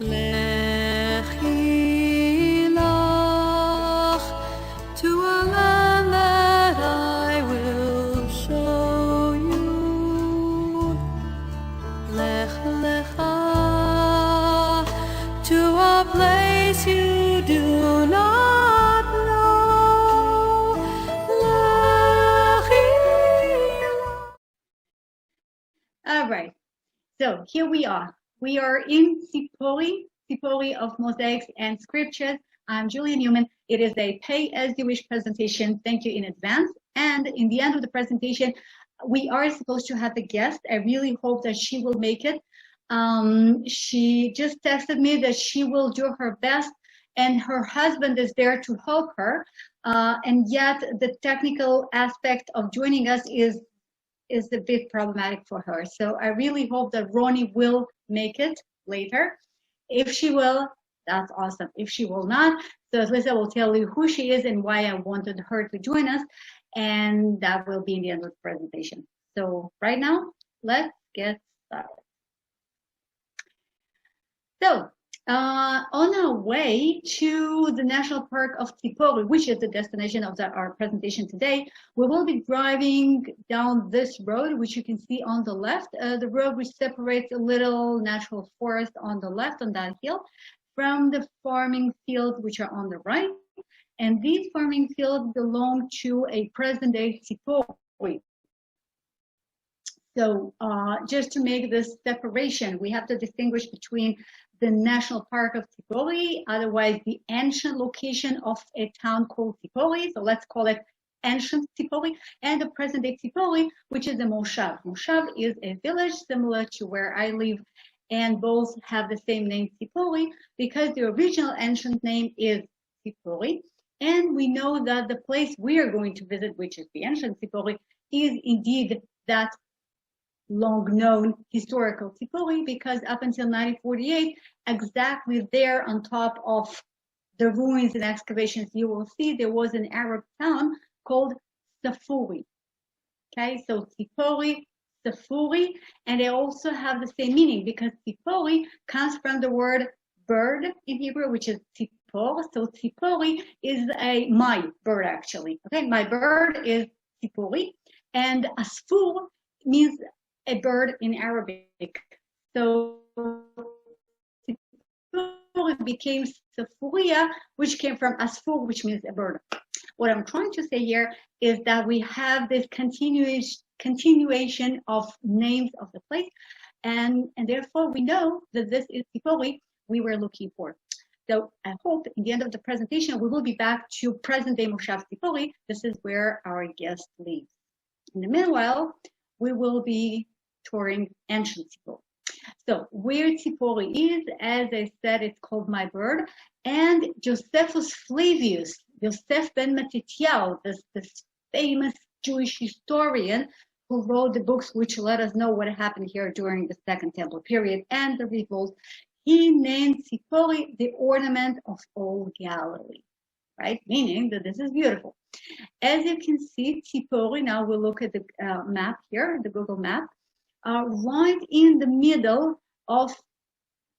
Lechi lach to a land that I will show you. Lech lecha to a place you do not know. Lechi lach. All right. So here we are. We are in Tzippori of Mosaics and Scriptures. I'm Julia Newman. It is a pay-as-you-wish presentation. Thank you in advance. And in the end of the presentation, we are supposed to have a guest. I really hope that she will make it. She just texted me that she will do her best, and her husband is there to help her. And yet the technical aspect of joining us is a bit problematic for her. So I really hope that Ronnie will make it later. If she will, that's awesome. If she will not, so at least I will tell you who she is and why I wanted her to join us. And that will be in the end of the presentation. So right now, let's get started. So on our way to the National Park of Tzippori, which is the destination of our presentation today, we will be driving down this road, which you can see on the left, the road which separates a little natural forest on the left on that hill from the farming fields which are on the right. And these farming fields belong to a present-day Tzippori. So just to make this separation, we have to distinguish between the National Park of Tzippori, otherwise the ancient location of a town called Tzippori, so let's call it ancient Tzippori, and the present-day Tzippori, which is a moshav. Moshav is a village similar to where I live, and both have the same name, Tzippori, because the original ancient name is Tzippori, and we know that the place we are going to visit, which is the ancient Tzippori, is indeed that long-known historical Tzippori, because up until 1948, exactly there on top of the ruins and excavations you will see, there was an Arab town called Tzippori. Okay, so Tzippori, Tzippori, and they also have the same meaning because Tzippori comes from the word bird in Hebrew, which is Tzippor. So Tzippori is my bird actually. Okay, my bird is Tzippori, and Asfur means a bird in Arabic. So it became Sephuria, which came from Asfur, which means a bird. What I'm trying to say here is that we have this continuation of names of the place, and therefore we know that this is Tzippori we were looking for. So I hope in the end of the presentation we will be back to present-day Moshav Tzippori. This is where our guest lives. In the meanwhile, we will be touring ancient Tzippori. So where Tzippori is, as I said, it's called My Bird. And Josephus Flavius, Yosef ben Matityahu, this famous Jewish historian who wrote the books which let us know what happened here during the Second Temple period and the revolt, he named Tzippori the ornament of all Galilee, right? Meaning that this is beautiful. As you can see, Tzippori, now we'll look at the map here, the Google map, right in the middle of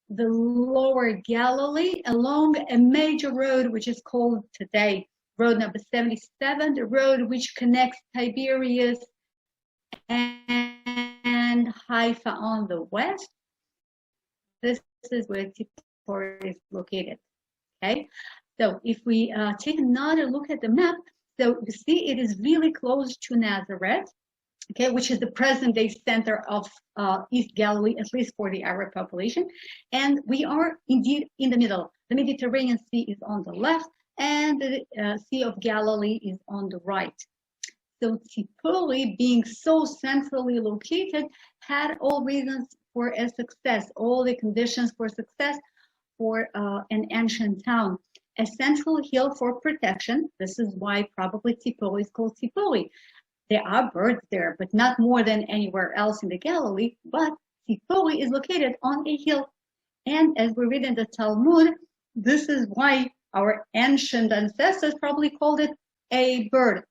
the lower Galilee along a major road which is called today road number 77, the road which connects Tiberias and Haifa on the west. This is where Tzippori is located, okay? So if we take another look at the map, so you see it is really close to Nazareth, okay, which is the present-day center of East Galilee, at least for the Arab population. And we are indeed in the middle. The Mediterranean Sea is on the left, and the Sea of Galilee is on the right. So Tzippori, being so centrally located, had all reasons for a success, all the conditions for success for an ancient town. A central hill for protection. This is why probably Tzippori is called Tzippori. There are birds there, but not more than anywhere else in the Galilee. But Tzippori is located on a hill. And as we read in the Talmud, this is why our ancient ancestors probably called it a bird.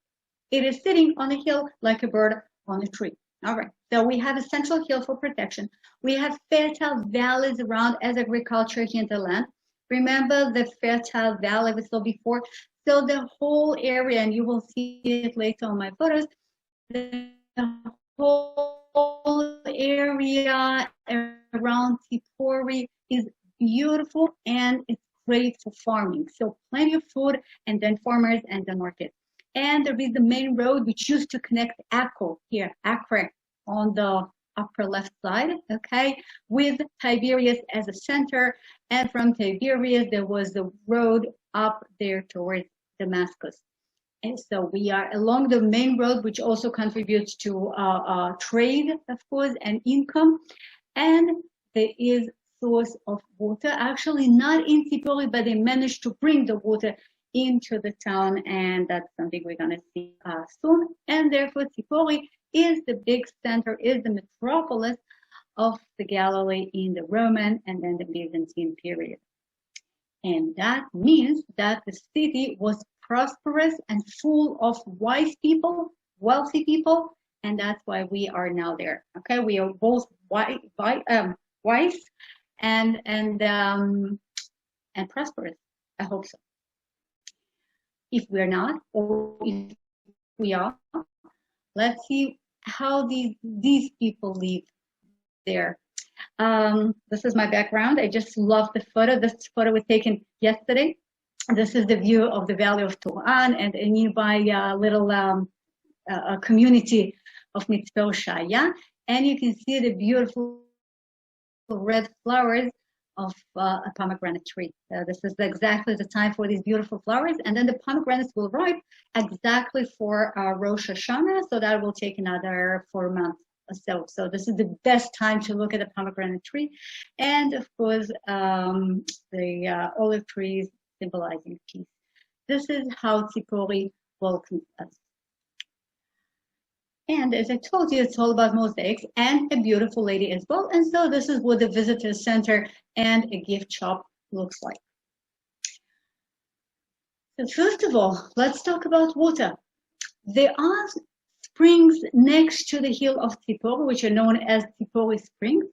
It is sitting on a hill like a bird on a tree. All right. So we have a central hill for protection. We have fertile valleys around as agriculture hinterland. Remember the fertile valley we saw before? So the whole area, and you will see it later on my photos, the whole area around Tzippori is beautiful and it's great for farming. So plenty of food and then farmers and the market. And there is the main road which used to connect Akko here, Acre on the upper left side, okay, with Tiberias as a center. And from Tiberias, there was the road up there towards Damascus. And so we are along the main road, which also contributes to trade, of course, and income. And there is source of water, actually not in Tzippori, but they managed to bring the water into the town, and that's something we're going to see soon. And therefore, Tzippori is the big center, is the metropolis of the Galilee in the Roman and then the Byzantine period. And that means that the city was prosperous and full of wise people, wealthy people, and that's why we are now there. Okay, we are both wise and prosperous. I hope so. If we're not, or if we are, let's see how these people live there. This is my background. I just love the photo. This photo was taken yesterday. This is the view of the Valley of Turan and a nearby little community of Mitzvah Shaya. And you can see the beautiful red flowers of a pomegranate tree. This is exactly the time for these beautiful flowers. And then the pomegranates will ripe exactly for Rosh Hashanah. So that will take another 4 months or so. So this is the best time to look at the pomegranate tree. And of course, the olive trees symbolizing peace. This is how Tzippori welcomes us. And as I told you, it's all about mosaics and a beautiful lady as well. And so this is what the visitor center and a gift shop looks like. So first of all, let's talk about water. There are springs next to the hill of Tzippori, which are known as Tzippori Springs.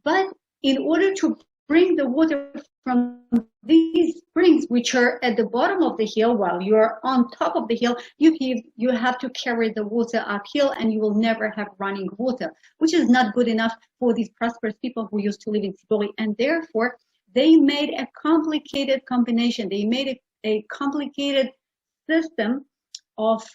But in order to bring the water from these springs, which are at the bottom of the hill, while you're on top of the hill, you have to carry the water uphill, and you will never have running water, which is not good enough for these prosperous people who used to live in Tzippori. And therefore, they made a complicated combination. They made a complicated system of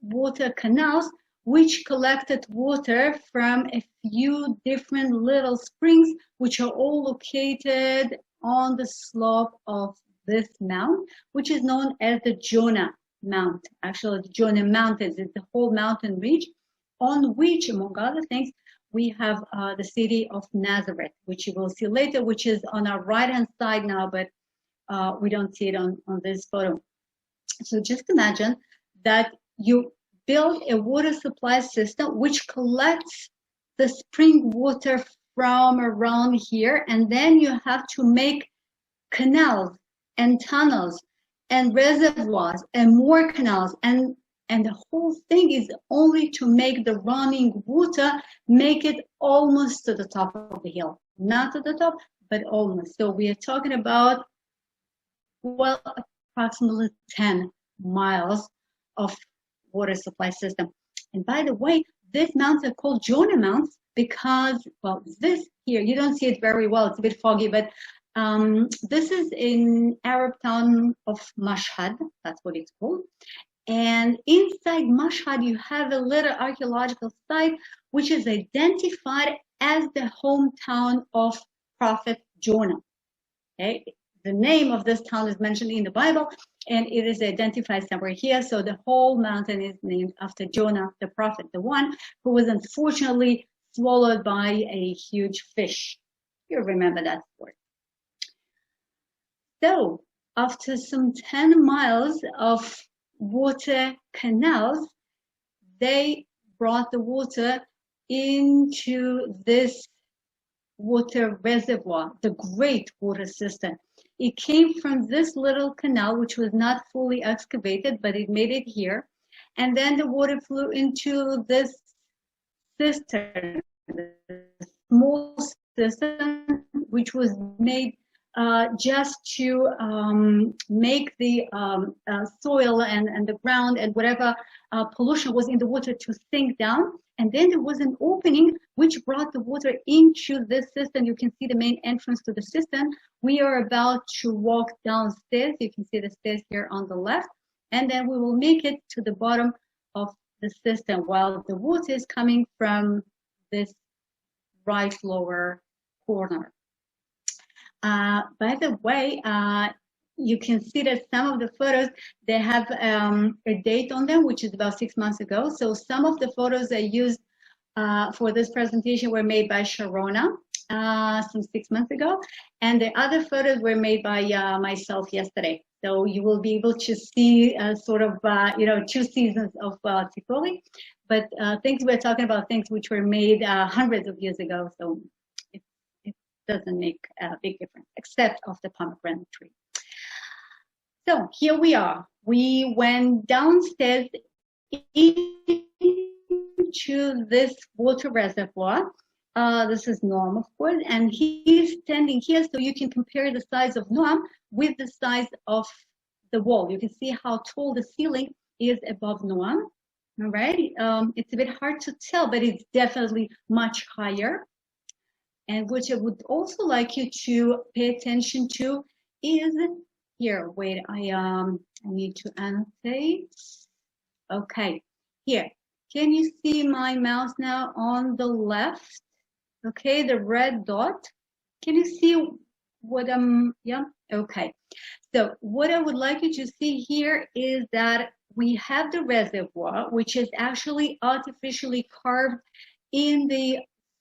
water canals, which collected water from a few different little springs, which are all located on the slope of this mount, which is known as the Jonah Mount. Actually, the Jonah Mountains is the whole mountain ridge on which, among other things, we have the city of Nazareth, which you will see later, which is on our right-hand side now, but we don't see it on this photo. So just imagine that you build a water supply system which collects the spring water from around here, and then you have to make canals and tunnels and reservoirs and more canals, and the whole thing is only to make the running water, make it almost to the top of the hill. Not to the top, but almost. So we are talking about, well, approximately 10 miles of water supply system. And by the way, these mounts are called Jonah Mounts because, well, this here, you don't see it very well, it's a bit foggy, but this is in Arab town of Mashhad, that's what it's called. And inside Mashhad, you have a little archaeological site which is identified as the hometown of Prophet Jonah. Okay? The name of this town is mentioned in the Bible, and it is identified somewhere here. So the whole mountain is named after Jonah, the prophet, the one who was unfortunately swallowed by a huge fish. You remember that story. So after some 10 miles of water canals, they brought the water into this water reservoir, the great water system. It came from this little canal, which was not fully excavated, but it made it here. And then the water flew into this cistern, the small cistern, which was made just to make the soil and the ground and whatever pollution was in the water to sink down. And then there was an opening which brought the water into this cistern. You can see the main entrance to the cistern. We are about to walk downstairs. You can see the stairs here on the left. And then we will make it to the bottom of the cistern while the water is coming from this right lower corner. By the way, you can see that some of the photos, they have a date on them, which is about 6 months ago. So some of the photos I used for this presentation were made by Sharona some 6 months ago. And the other photos were made by myself yesterday. So you will be able to see sort of, 2 seasons of Tzippori. But things we're talking about, things which were made hundreds of years ago. So it doesn't make a big difference, except of the pomegranate tree. So here we are. We went downstairs into this water reservoir. This is Noam, of course, and he's standing here so you can compare the size of Noam with the size of the wall. You can see how tall the ceiling is above Noam. All right, it's a bit hard to tell, but it's definitely much higher. And what I would also like you to pay attention to is here. Wait, I need to annotate. Okay, here. Can you see my mouse now on the left? Okay, the red dot. Can you see what yeah, okay. So what I would like you to see here is that we have the reservoir, which is actually artificially carved in the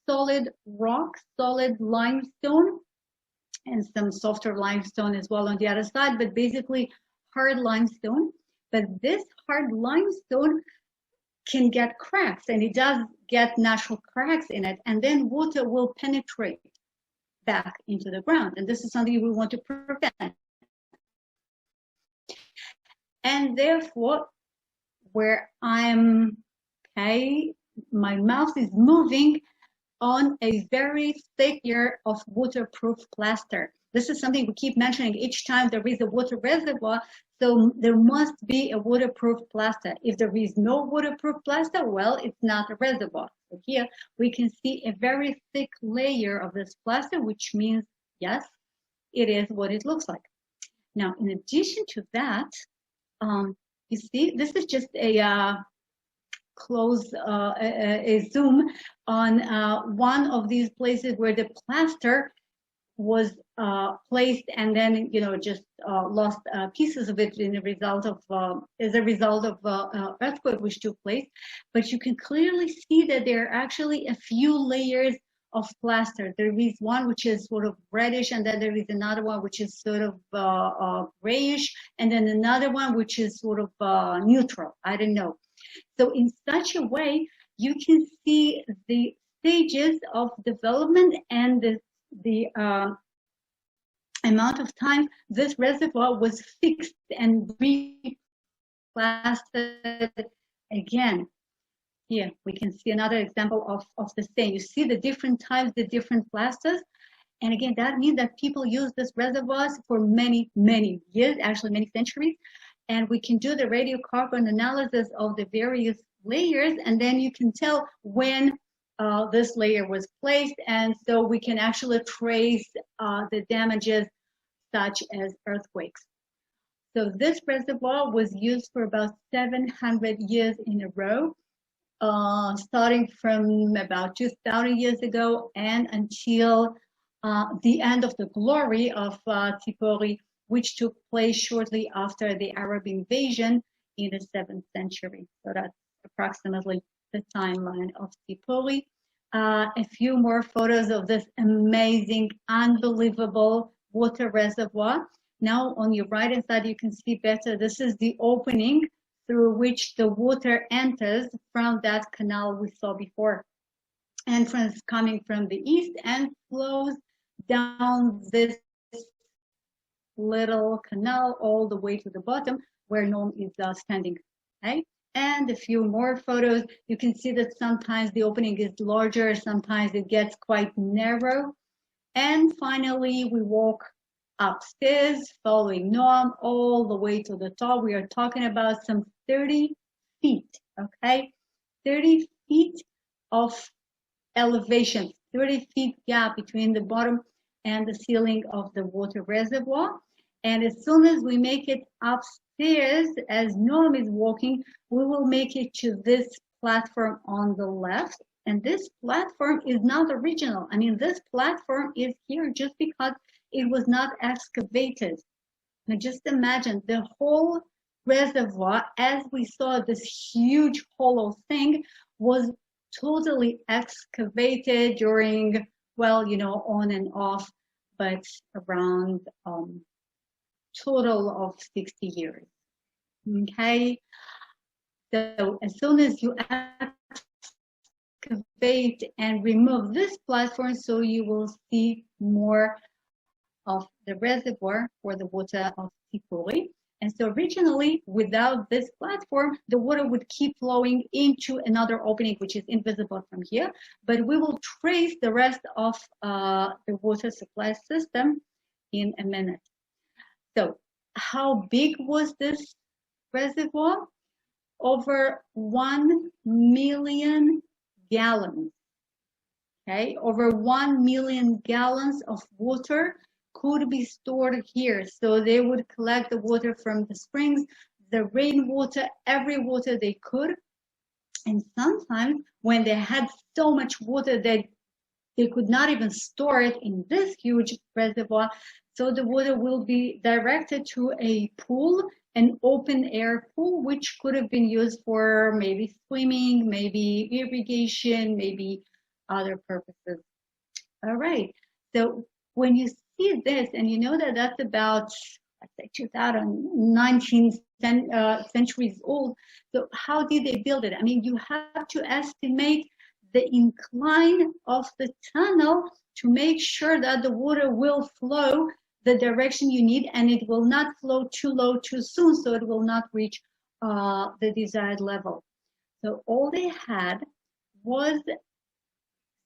solid rock, solid limestone, and some softer limestone as well on the other side, but basically hard limestone. But this hard limestone can get cracks, and it does get natural cracks in it, and then water will penetrate back into the ground, and this is something we want to prevent. And therefore, where I'm, okay, my mouse is moving on a very thick layer of waterproof plaster. This is something we keep mentioning each time there is a water reservoir. So there must be a waterproof plaster. If there is no waterproof plaster, well, it's not a reservoir. So here we can see a very thick layer of this plaster, which means, yes, it is what it looks like. Now, in addition to that, you see, this is just a close a zoom on one of these places where the plaster was placed, and then just lost pieces of it in a result of as a result of earthquake which took place. But you can clearly see that there are actually a few layers of plaster. There is one which is sort of reddish, and then there is another one which is sort of grayish, and then another one which is sort of neutral. I don't know. So in such a way, you can see the stages of development and the amount of time this reservoir was fixed and replasted again. Here we can see another example of the same. You see the different types, the different plasters. And again, that means that people use this reservoirs for many, many years, actually many centuries. And we can do the radiocarbon analysis of the various layers, and then you can tell when this layer was placed, and so we can actually trace the damages such as earthquakes. So this reservoir was used for about 700 years in a row, starting from about 2,000 years ago and until the end of the glory of Tzippori, which took place shortly after the Arab invasion in the 7th century. So that's approximately the timeline of Tzippori. A few more photos of this amazing, unbelievable water reservoir. Now on your right hand side, you can see better. This is the opening through which the water enters from that canal we saw before. Entrance coming from the east and flows down this little canal all the way to the bottom where Noam is standing. Okay? And a few more photos. You can see that sometimes the opening is larger, sometimes it gets quite narrow. And finally, we walk upstairs, following Noam all the way to the top. We are talking about some 30 feet, okay? 30 feet of elevation, 30 feet gap between the bottom and the ceiling of the water reservoir. And as soon as we make it upstairs, as Noam is walking, we will make it to this platform on the left. And this platform is not original. I mean, this platform is here just because it was not excavated. Now just imagine the whole reservoir, as we saw this huge hollow thing, was totally excavated during, well, you know, on and off, but around total of 60 years. Okay, so as soon as you excavate and remove this platform, so you will see more of the reservoir for the water of Tzippori. And so originally, without this platform, the water would keep flowing into another opening, which is invisible from here. But we will trace the rest of the water supply system in a minute. So how big was this reservoir? Over 1 million gallons. Okay, over 1 million gallons of water could be stored here. So they would collect the water from the springs, the rainwater, every water they could. And sometimes when they had so much water that they could not even store it in this huge reservoir, so the water will be directed to a pool, an open air pool, which could have been used for maybe swimming, maybe irrigation, maybe other purposes. All right, so when you see this, and you know that that's about, let's say, 2019 centuries old, so how did they build it? I mean, you have to estimate the incline of the tunnel to make sure that the water will flow the direction you need, and it will not flow too low too soon, so it will not reach the desired level. So all they had was,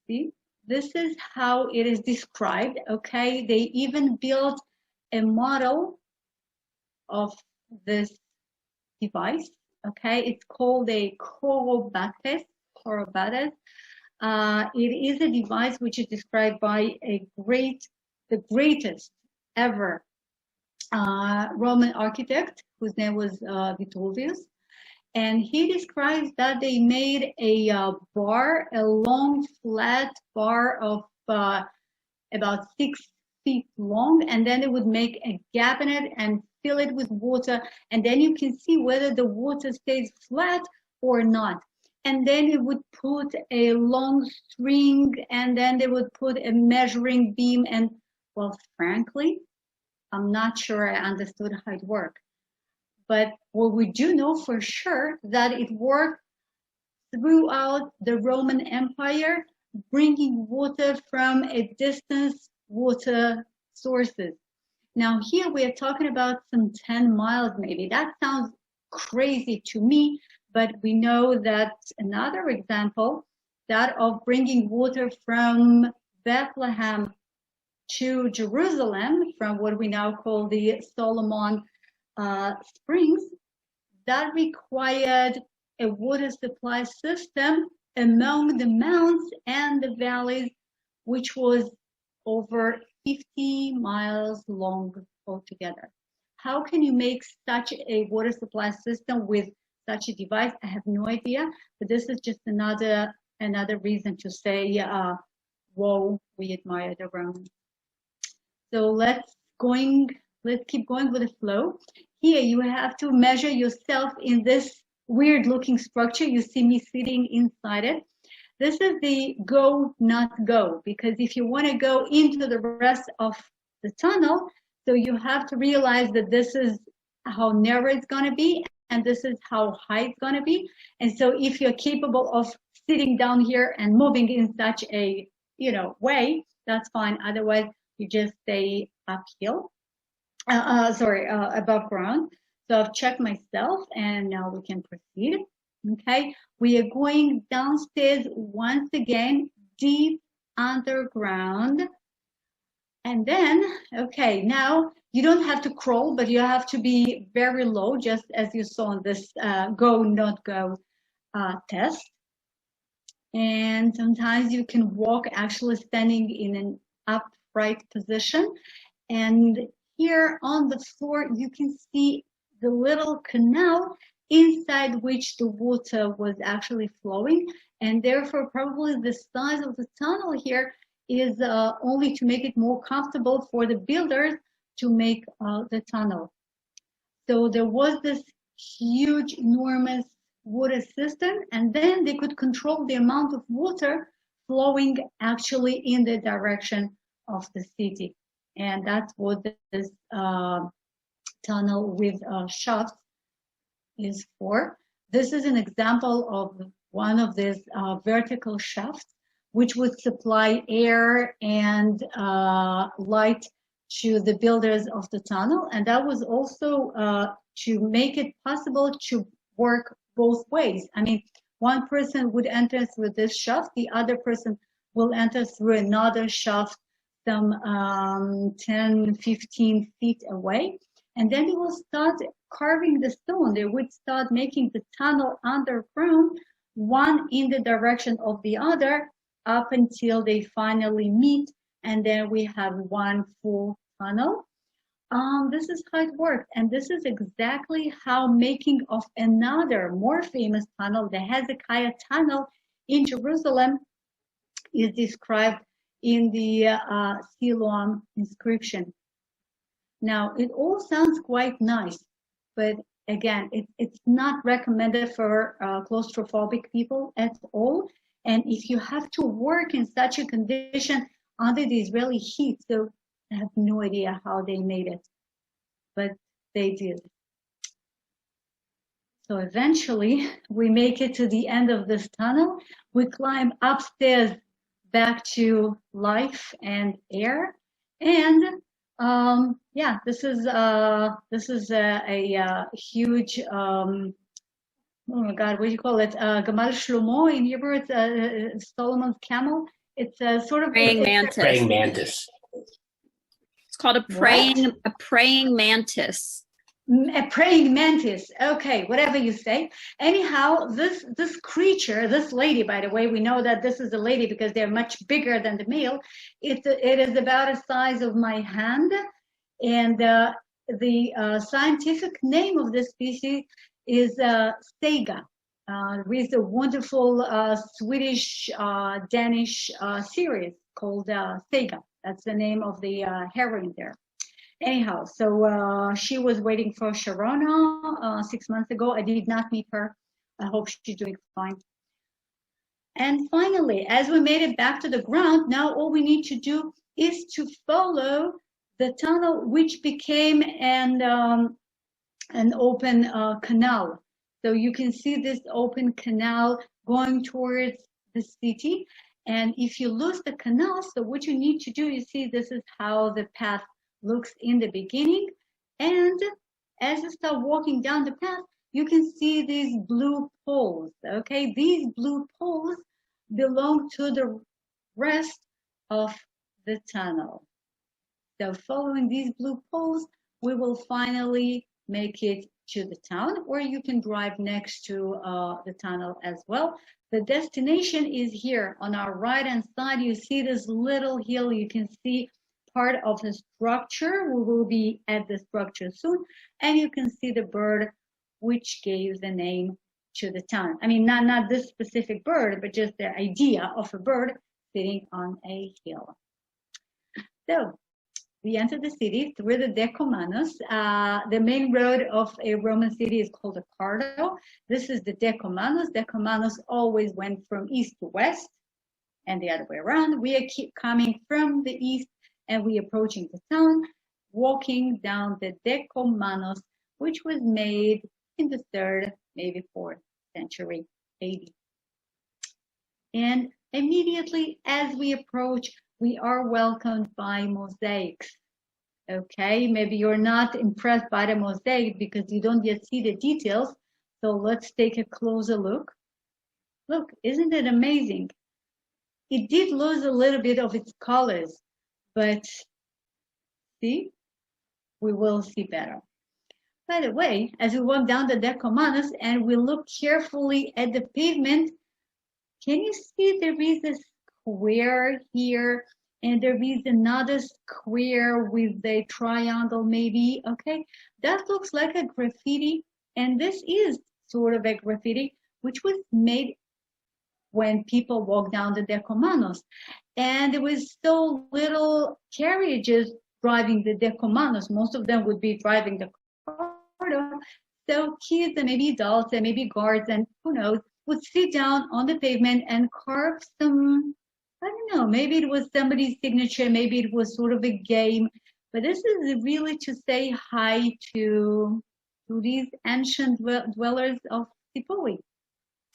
see, this is how it is described, okay? They even built a model of this device, okay? It's called a Korobates. It is a device which is described by the greatest ever Roman architect, whose name was Vitruvius. And he describes that they made a bar, a long flat bar of about 6 feet long, and then they would make a gap in it and fill it with water, and then you can see whether the water stays flat or not. And then they would put a long string, and then they would put a measuring beam, and, well, frankly, I'm not sure I understood how it worked. But what we do know for sure that it worked throughout the Roman Empire, bringing water from a distance, water sources. Now here we are talking about some 10 miles maybe. That sounds crazy to me, but we know that another example, that of bringing water from Bethlehem to Jerusalem, from what we now call the Solomon springs, that required a water supply system among the mounts and the valleys, which was over 50 miles long altogether. How can you make such a water supply system with such a device? I have no idea, but this is just another reason to say, whoa, we admire the Romans. So let's keep going with the flow. Here you have to measure yourself in this weird looking structure. You see me sitting inside it. This is the go, not go, because if you want to go into the rest of the tunnel, so you have to realize that this is how narrow it's going to be, and this is how high it's going to be. And so if you're capable of sitting down here and moving in such a, way, that's fine. Otherwise, you just stay uphill. Above ground. So I've checked myself, and now we can proceed. Okay, we are going downstairs once again, deep underground. And then, okay, now you don't have to crawl, but you have to be very low, just as you saw in this go, not go test. And sometimes you can walk actually standing in an upright position. And here on the floor, you can see the little canal inside which the water was actually flowing. And therefore, probably the size of the tunnel here is only to make it more comfortable for the builders to make the tunnel. So there was this huge, enormous water system, and then they could control the amount of water flowing actually in the direction of the city. And that's what this tunnel with shafts is for. This is an example of one of these vertical shafts, which would supply air and light to the builders of the tunnel. And that was also to make it possible to work both ways. I mean, one person would enter through this shaft, the other person will enter through another shaft some 10, 15 feet away. And then they will start carving the stone. They would start making the tunnel underground, one in the direction of the other, up until they finally meet. And then we have one full tunnel. This is how it works. And this is exactly how making of another more famous tunnel, the Hezekiah Tunnel in Jerusalem, is described in the Siloam inscription. Now, it all sounds quite nice, but again, it's not recommended for claustrophobic people at all. And if you have to work in such a condition under the Israeli heat, so I have no idea how they made it, but they did. So eventually, we make it to the end of this tunnel. We climb upstairs back to life and air, and yeah, this is a huge oh my God, what do you call it? Gamal Shlomo in Hebrew. It's Solomon's camel. It's a sort of praying mantis. Praying mantis. It's called a praying mantis. A praying mantis. Okay, whatever you say. Anyhow, this creature, this lady, by the way, we know that this is a lady because they're much bigger than the male. It is about the size of my hand, and the scientific name of this species is Stega. With a wonderful Swedish Danish series called Stega. That's the name of the heroine there. Anyhow, so she was waiting for Sharona 6 months ago. I did not meet her. I hope she's doing fine. And finally, as we made it back to the ground, now all we need to do is to follow the tunnel, which became an open canal. So you can see this open canal going towards the city. And if you lose the canal, so what you need to do, you see, this is how the path looks in the beginning. And as you start walking down the path, you can see these blue poles, okay? These blue poles belong to the rest of the tunnel. So following these blue poles, we will finally make it to the town, or you can drive next to the tunnel as well. The destination is here on our right hand side. You see this little hill. You can see part of the structure. We will be at the structure soon, and you can see the bird which gave the name to the town. I mean, not this specific bird, but just the idea of a bird sitting on a hill. So we enter the city through the Decumanus. The main road of a Roman city is called the Cardo. This is the Decumanus. Decumanus always went from east to west and the other way around. We are keep coming from the east and we approaching the town, walking down the Decumanus, which was made in the 3rd, maybe 4th century AD. And immediately as we approach, we are welcomed by mosaics. Okay, maybe you're not impressed by the mosaic because you don't yet see the details. So let's take a closer look. Look, isn't it amazing? It did lose a little bit of its colors, but see, we will see better. By the way, as we walk down the Decumanus and we look carefully at the pavement, can you see there is a square here and there is another square with a triangle maybe, okay? That looks like a graffiti, and this is sort of a graffiti which was made when people walk down the Decumanus. And there was so little carriages driving the Decumanus. Most of them would be driving the corridor. So kids and maybe adults and maybe guards and who knows would sit down on the pavement and carve some, I don't know, maybe it was somebody's signature, maybe it was sort of a game. But this is really to say hi to these ancient dwellers of Tzippori.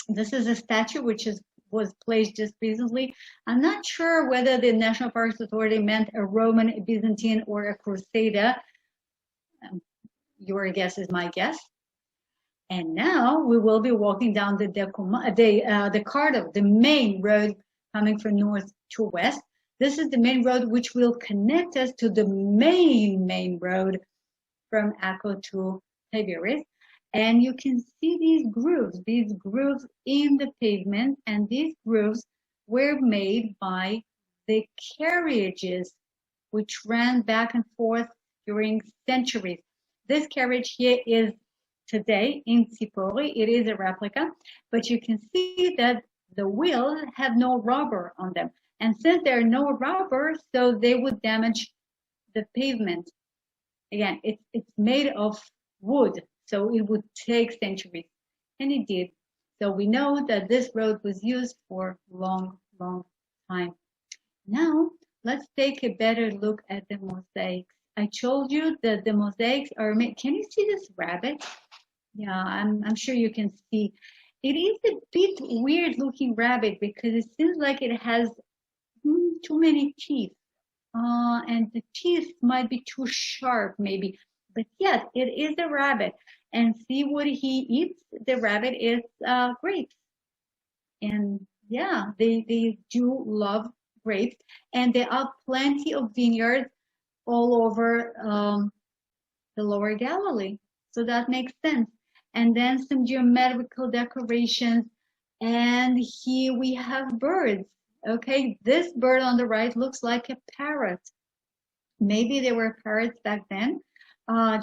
This is a statue which was placed just recently. I'm not sure whether the National Parks Authority meant a Roman, a Byzantine, or a Crusader. Your guess is my guess. And now we will be walking down the Cardo, the main road coming from north to west. This is the main road which will connect us to the main road from Akko to Tiberias. And you can see these grooves in the pavement, and these grooves were made by the carriages which ran back and forth during centuries. This carriage here is today in Tzippori. It is a replica, but you can see that the wheels have no rubber on them. And since there are no rubber, so they would damage the pavement. Again, it's made of wood, so it would take centuries, and it did. So we know that this road was used for a long, long time. Now, let's take a better look at the mosaics. I told you that the mosaics are made. Can you see this rabbit? Yeah, I'm sure you can see. It is a bit weird looking rabbit because it seems like it has too many teeth. And the teeth might be too sharp maybe. But yes, it is a rabbit. And see what he eats? The rabbit is grapes. And yeah, they do love grapes. And there are plenty of vineyards all over the lower Galilee. So that makes sense. And then some geometrical decorations. And here we have birds. Okay, this bird on the right looks like a parrot. Maybe there were parrots back then,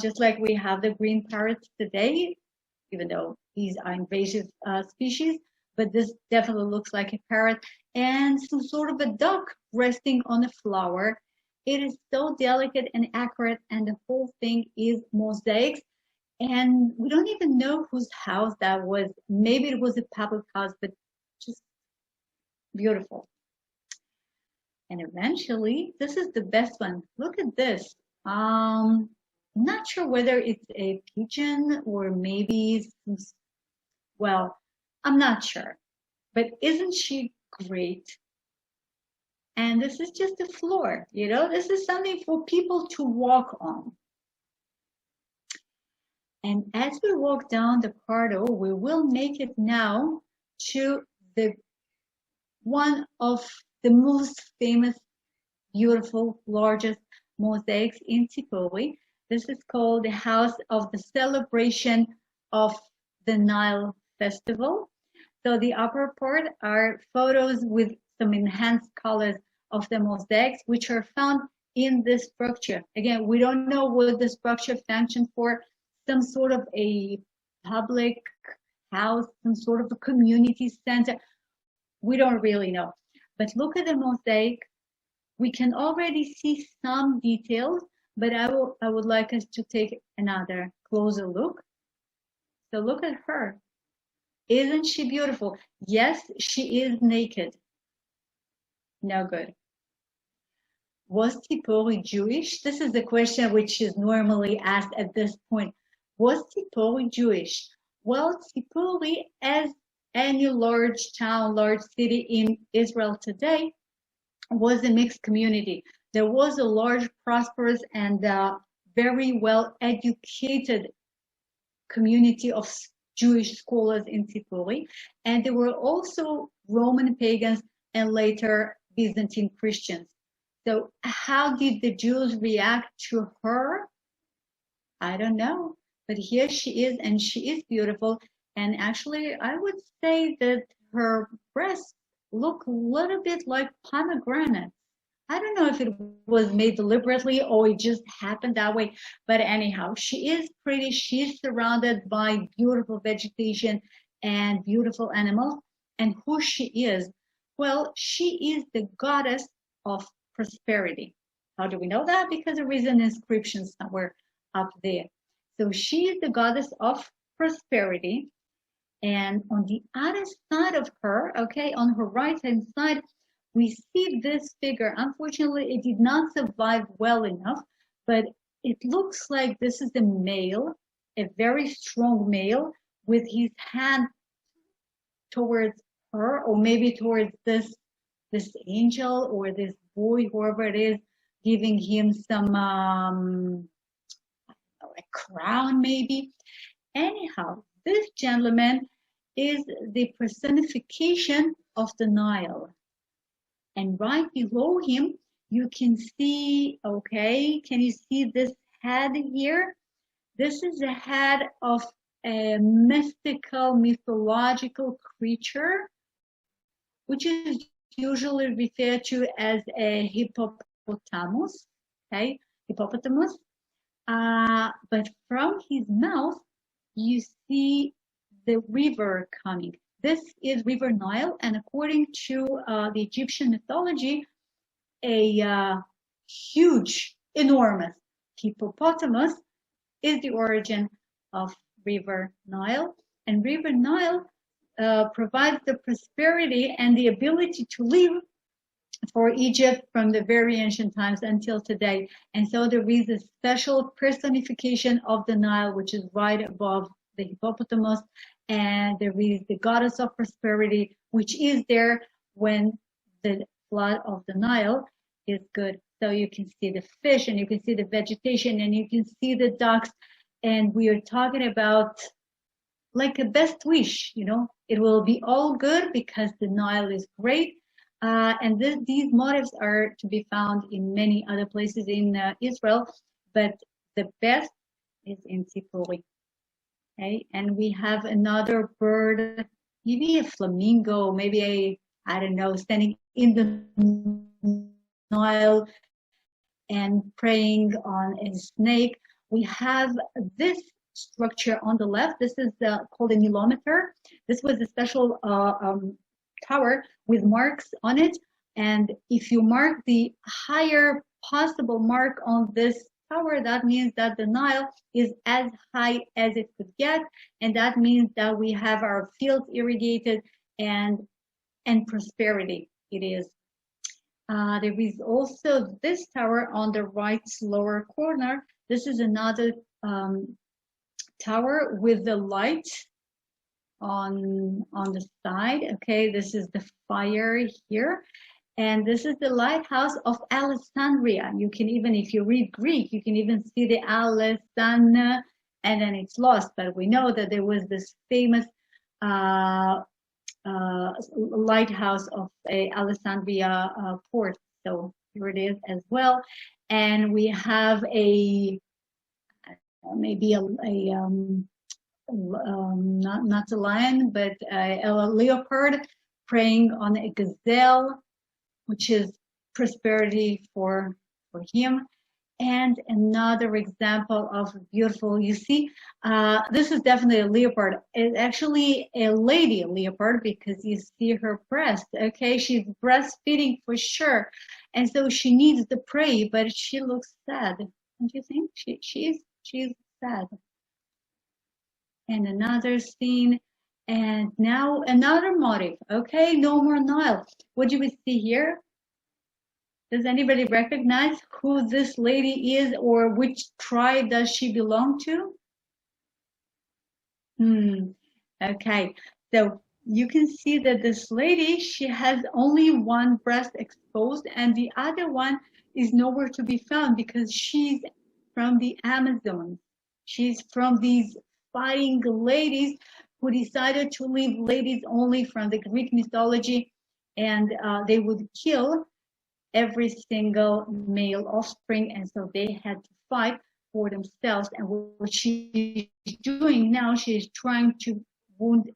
just like we have the green parrots today, even though these are invasive species. But this definitely looks like a parrot, and some sort of a duck resting on a flower. It is so delicate and accurate, and the whole thing is mosaics. And we don't even know whose house that was. Maybe it was a public house, but just beautiful. And eventually, this is the best one. Look at this. I'm not sure whether it's a pigeon or maybe well, I'm not sure. But isn't she great? And this is just a floor, you know, this is something for people to walk on. And as we walk down the corridor, we will make it now to the one of the most famous, beautiful, largest mosaics in Tzippori. This is called the House of the Celebration of the Nile Festival. So the upper part are photos with some enhanced colors of the mosaics, which are found in this structure. Again, we don't know what the structure functioned for, some sort of a public house, some sort of a community center. We don't really know. But look at the mosaic. We can already see some details, but I would like us to take another closer look. So look at her. Isn't she beautiful? Yes, she is naked. No good. Was Tzippori Jewish? This is the question which is normally asked at this point. Was Tzippori Jewish? Well, Tzippori, as any large town, large city in Israel today, was a mixed community. There was a large, prosperous, and very well educated community of Jewish scholars in Tzippori, and there were also Roman pagans and later Byzantine Christians. So how did the Jews react to her? I don't know, but here she is, and she is beautiful. And actually, I would say that her breasts look a little bit like pomegranates. I don't know if it was made deliberately or it just happened that way, but anyhow, she is pretty. She's surrounded by beautiful vegetation and beautiful animals. And who she is? Well, she is the goddess of prosperity. How do we know that? Because there is an inscription somewhere up there. So she is the goddess of prosperity. And on the other side of her, okay, on her right hand side, we see this figure. Unfortunately, it did not survive well enough, but it looks like this is a male, a very strong male, with his hand towards her, or maybe towards this angel or this boy, whoever it is, giving him some a crown maybe. Anyhow, this gentleman is the personification of the Nile. And right below him, you can see, okay, can you see this head here? This is the head of a mystical, mythological creature, which is usually referred to as a hippopotamus, okay, hippopotamus. But from his mouth, you see the river coming. This is River Nile, and according to the Egyptian mythology, a huge, enormous hippopotamus is the origin of River Nile. And River Nile provides the prosperity and the ability to live for Egypt from the very ancient times until today. And so there is a special personification of the Nile, which is right above the hippopotamus. And there is the goddess of prosperity, which is there when the flood of the Nile is good. So you can see the fish, and you can see the vegetation, and you can see the ducks. And we are talking about like a best wish, you know, it will be all good because the Nile is great. And these motifs are to be found in many other places in Israel, but the best is in Tzippori. Okay, and we have another bird, maybe a flamingo, maybe I don't know, standing in the Nile and preying on a snake. We have this structure on the left. This is called a nilometer. This was a special tower with marks on it. And if you mark the higher possible mark on this tower, that means that the Nile is as high as it could get. And that means that we have our fields irrigated and prosperity it is. There is also this tower on the right lower corner. This is another tower with the light on the side. Okay, this is the fire here. And this is the lighthouse of Alexandria. You can even, if you read Greek, you can even see the Alexandria, and then it's lost. But we know that there was this famous lighthouse of Alexandria port. So here it is as well. And we have not a lion, but a leopard preying on a gazelle, which is prosperity for him. And another example of beautiful, you see, this is definitely a leopard. It's actually a lady leopard because you see her breast, okay? She's breastfeeding for sure. And so she needs the prey, but she looks sad. Don't you think? She's sad. And another scene. And now another motif, okay? No more Nile. What do we see here? Does anybody recognize who this lady is or which tribe does she belong to? Okay, so you can see that this lady, she has only one breast exposed and the other one is nowhere to be found because she's from the Amazon. She's from these fighting ladies who decided to leave ladies only from the Greek mythology, and they would kill every single male offspring, and so they had to fight for themselves. And what she's doing now, she's trying to wound,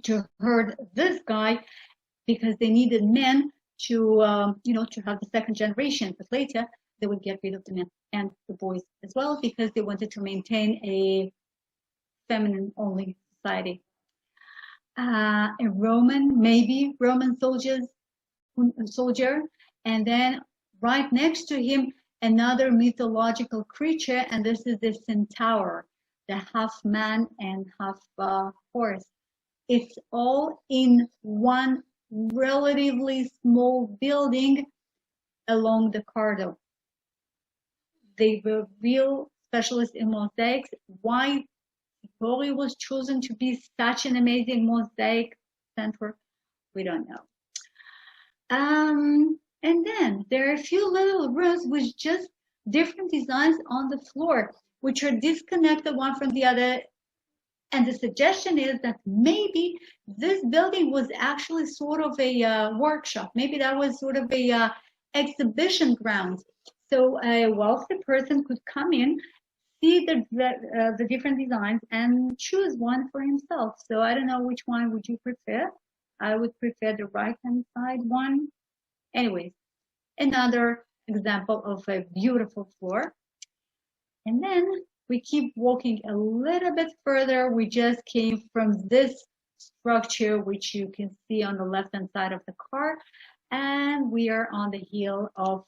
to hurt this guy, because they needed men to, to have the second generation. But later they would get rid of the men and the boys as well, because they wanted to maintain a feminine-only society. A Roman soldier, and then right next to him, another mythological creature, and this is the centaur, the half man and half horse. It's all in one relatively small building along the corridor. They were real specialists in mosaics. Why Tzippori was chosen to be such an amazing mosaic center, we don't know. And then there are a few little rooms with just different designs on the floor, which are disconnected one from the other. And the suggestion is that maybe this building was actually sort of a workshop. Maybe that was sort of a exhibition ground. So a wealthy person could come in, see the different designs, and choose one for himself. So I don't know, which one would you prefer? I would prefer the right-hand side one. Anyways, another example of a beautiful floor. And then we keep walking a little bit further. We just came from this structure, which you can see on the left-hand side of the car. And we are on the hill of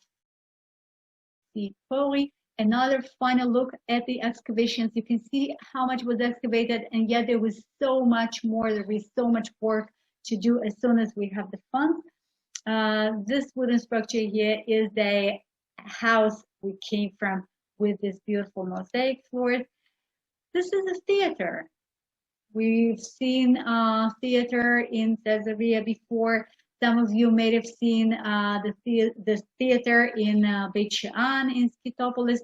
Tzippori. Another final look at the excavations. You can see how much was excavated, and yet there was so much more. There is so much work to do as soon as we have the funds. This wooden structure here is the house we came from, with this beautiful mosaic floors. This is a theater. We've seen theater in Caesarea before. Some of you may have seen the theater in Beit She'an in Skytopolis,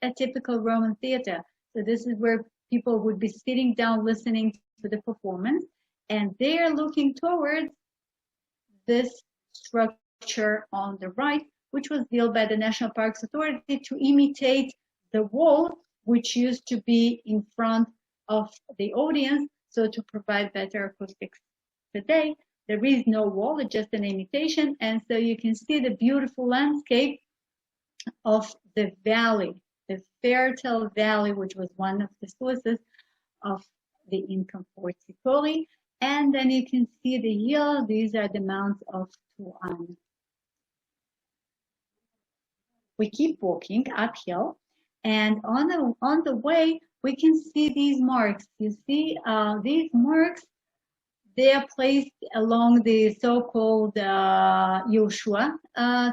a typical Roman theater. So this is where people would be sitting down listening to the performance, and they are looking towards this structure on the right, which was built by the National Parks Authority to imitate the wall, which used to be in front of the audience, so to provide better acoustics. Today, there is no wall, it's just an imitation, and so you can see the beautiful landscape of the valley, the fertile valley, which was one of the sources of the income for Tzippori. And then you can see the hill. These are the mounts of Tuan. We keep walking uphill, and on the way we can see these marks. You see these marks, they are placed along the so-called Yeshua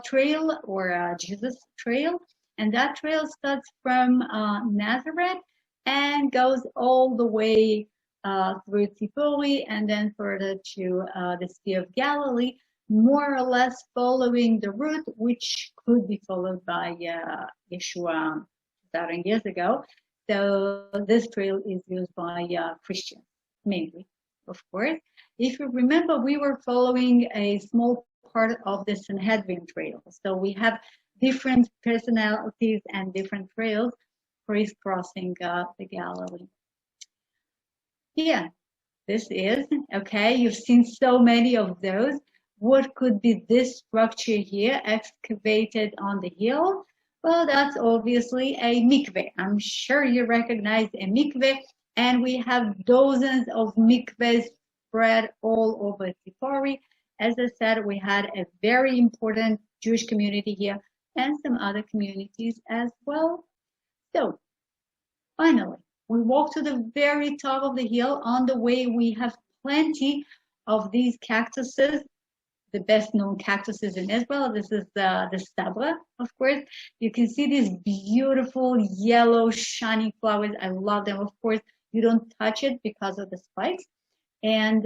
trail, or Jesus trail, and that trail starts from Nazareth and goes all the way through Tzippori and then further to the Sea of Galilee, more or less following the route which could be followed by Yeshua 2,000 years ago. So this trail is used by Christians mainly, of course. If you remember, we were following a small part of the Sanhedrin trail. So we have different personalities and different trails crisscrossing the Galilee. Yeah, this is, okay, you've seen so many of those. What could be this structure here excavated on the hill? Well, that's obviously a mikveh. I'm sure you recognize a mikveh, and we have dozens of mikvehs spread all over Tzippori. As I said, we had a very important Jewish community here and some other communities as well. So, finally, we walk to the very top of the hill. On the way, we have plenty of these cactuses, the best known cactuses in Israel. This is the sabra, of course. You can see these beautiful yellow shiny flowers. I love them. Of course, you don't touch it because of the spikes. And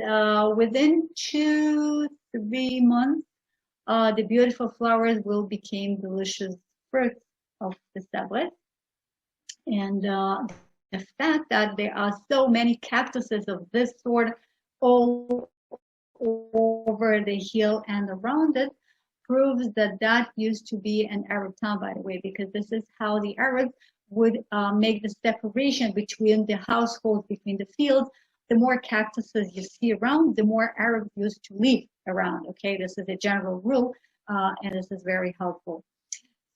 within 2-3 months, the beautiful flowers will become delicious fruits of the sabra. And the fact that there are so many cactuses of this sort all over the hill and around it proves that that used to be an Arab town, by the way, because this is how the Arabs would make the separation between the households, between the fields. The more cactuses you see around, the more Arabs used to live around. Okay, this is a general rule, and this is very helpful.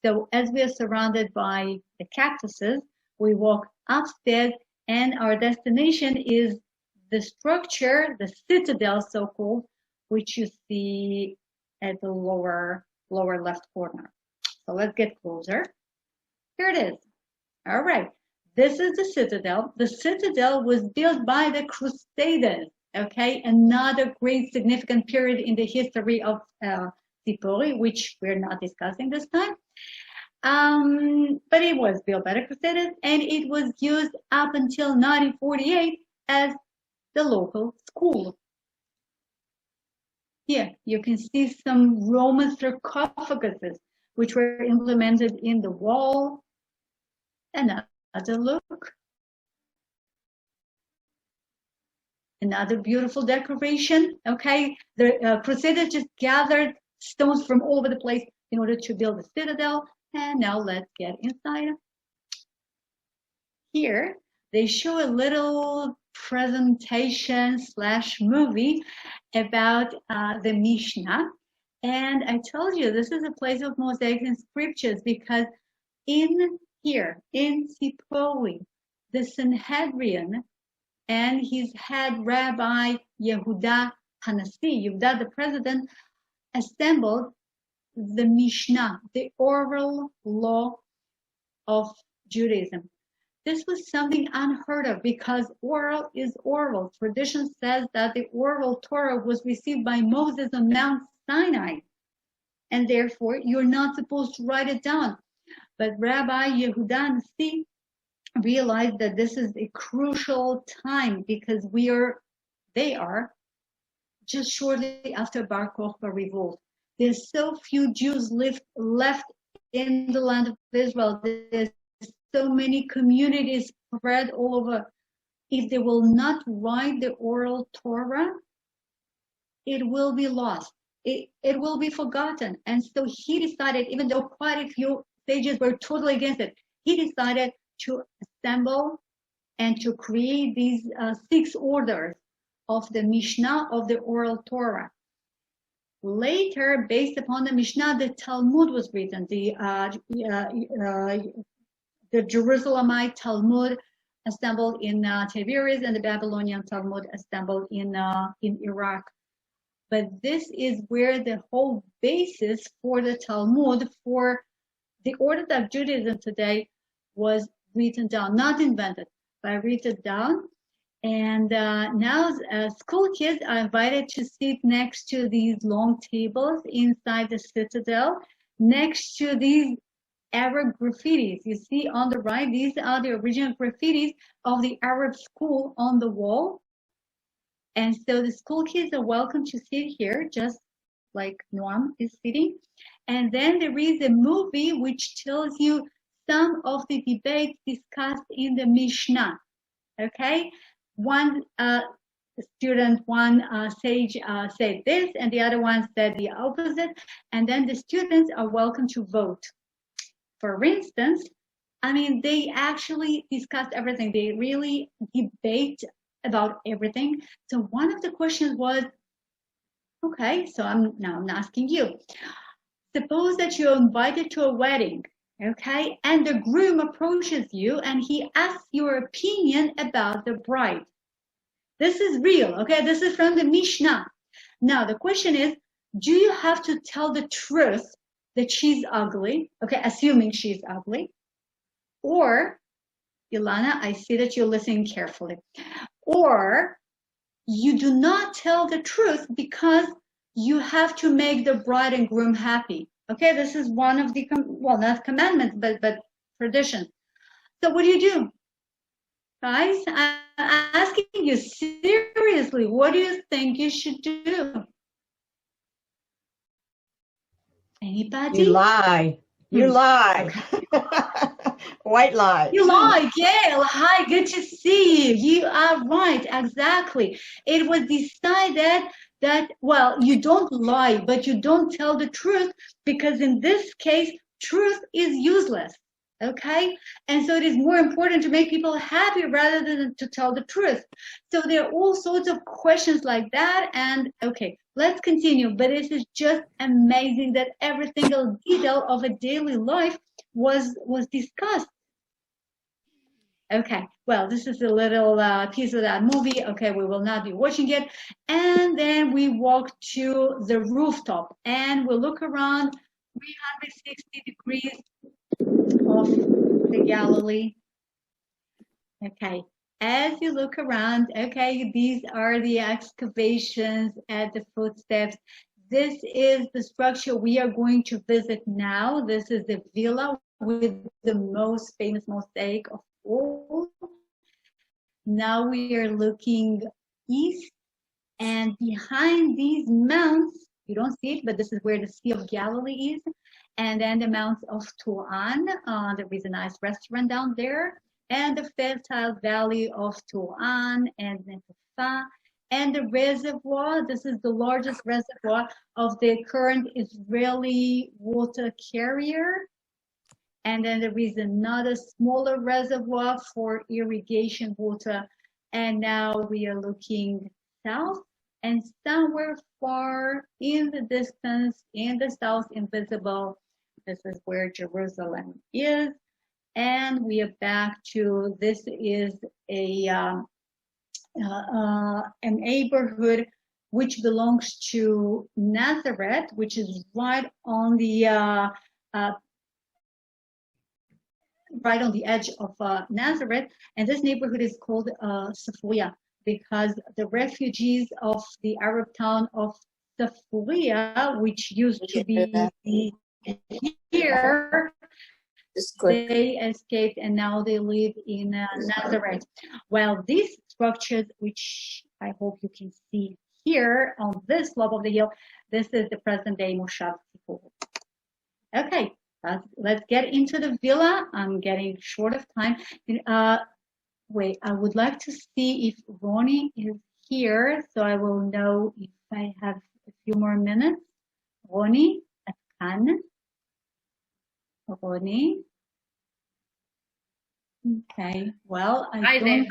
So as we are surrounded by the cactuses, we walk upstairs, and our destination is the structure, the citadel, so-called, which you see at the lower left corner. So let's get closer. Here it is. All right. This is the citadel. The citadel was built by the Crusaders. Okay, another great significant period in the history of Tzippori, which we're not discussing this time. But it was built by the Crusaders, and it was used up until 1948 as the local school. Here, you can see some Roman sarcophaguses, which were implemented in the wall. Another look. Another beautiful decoration. Okay, the Crusaders just gathered stones from all over the place in order to build the citadel. And now let's get inside. Here, they show a little presentation / movie about the Mishna. And I told you, this is a place of mosaics and scriptures, because in here, in Tzippori, the Sanhedrin and his head Rabbi Yehuda Hanasi, Yehuda the president, assembled the Mishna, the oral law of Judaism. This was something unheard of, because oral is oral. Tradition says that the oral Torah was received by Moses on Mount Sinai, and therefore you're not supposed to write it down. But Rabbi Yehuda Hanasi realized that this is a crucial time, because they are just shortly after Bar Kokhba revolt. There's so few Jews left in the land of Israel. There's so many communities spread all over. If they will not write the oral Torah, it will be lost. It will be forgotten. And so he decided, even though quite a few sages were totally against it, he decided to assemble and to create these 6 orders of the Mishnah of the oral Torah. Later, based upon the Mishnah, the Talmud was written. The Jerusalemite Talmud assembled in Tiberias, and the Babylonian Talmud assembled in Iraq. But this is where the whole basis for the Talmud, for the order of Judaism today, was written down, not invented, but written down. And now school kids are invited to sit next to these long tables inside the citadel, next to these Arab graffitis. You see on the right, these are the original graffitis of the Arab school on the wall. And so the school kids are welcome to sit here, just like Noam is sitting. And then there is a movie which tells you some of the debates discussed in the Mishnah. Okay? One student, one sage said this, and the other one said the opposite. And then the students are welcome to vote. For instance, I mean, they actually discussed everything. They really debate about everything. So one of the questions was, okay, so I'm asking you. Suppose that you're invited to a wedding, okay, and the groom approaches you and he asks your opinion about the bride. This is real, okay? This is from the Mishnah. Now, the question is, do you have to tell the truth that she's ugly, okay, assuming she's ugly? Or, Ilana, I see that you're listening carefully. Or, you do not tell the truth because you have to make the bride and groom happy. Okay, this is one of the, well, not commandments, but traditions. So what do? Guys, I'm asking you seriously, what do you think you should do? Anybody? You lie. You lied. White lie. You lied, Gail. Hi, good to see you. You are right, exactly. It was decided that, well, you don't lie, but you don't tell the truth, because in this case, truth is useless. Okay? And so it is more important to make people happy rather than to tell the truth. So there are all sorts of questions like that. And okay, let's continue. But it is just amazing that every single detail of a daily life was discussed. Okay, well, this is a little piece of that movie. Okay, we will not be watching it. And then we walk to the rooftop and we look around 360 degrees of the Galilee. Okay, as you look around, okay, these are the excavations at the footsteps. This is the structure we are going to visit now. This is the villa with the most famous mosaic of all. Now we are looking east, and behind these mounts, you don't see it, but this is where the Sea of Galilee is. And then the Mounts of Turan, there is a nice restaurant down there, and the fertile valley of Turan and Netefa, and the reservoir. This is the largest reservoir of the current Israeli water carrier. And then there is another smaller reservoir for irrigation water. And now we are looking south, and somewhere far in the distance, in the south, invisible, this is where Jerusalem is. And we are back to, this is a neighborhood which belongs to Nazareth, which is right on the edge of Nazareth, and this neighborhood is called Tzippori, because the refugees of the Arab town of Tzippori, which used to be here, they escaped and now they live in Nazareth. Well, these structures, which I hope you can see here on this slope of the hill, this is the present day Moshav Tzippori. Okay. Let's get into the villa. I'm getting short of time. Wait, I would like to see if Ronnie is here, so I will know if I have a few more minutes. Ronnie, Atkan. Ronnie. Okay, well, I don't.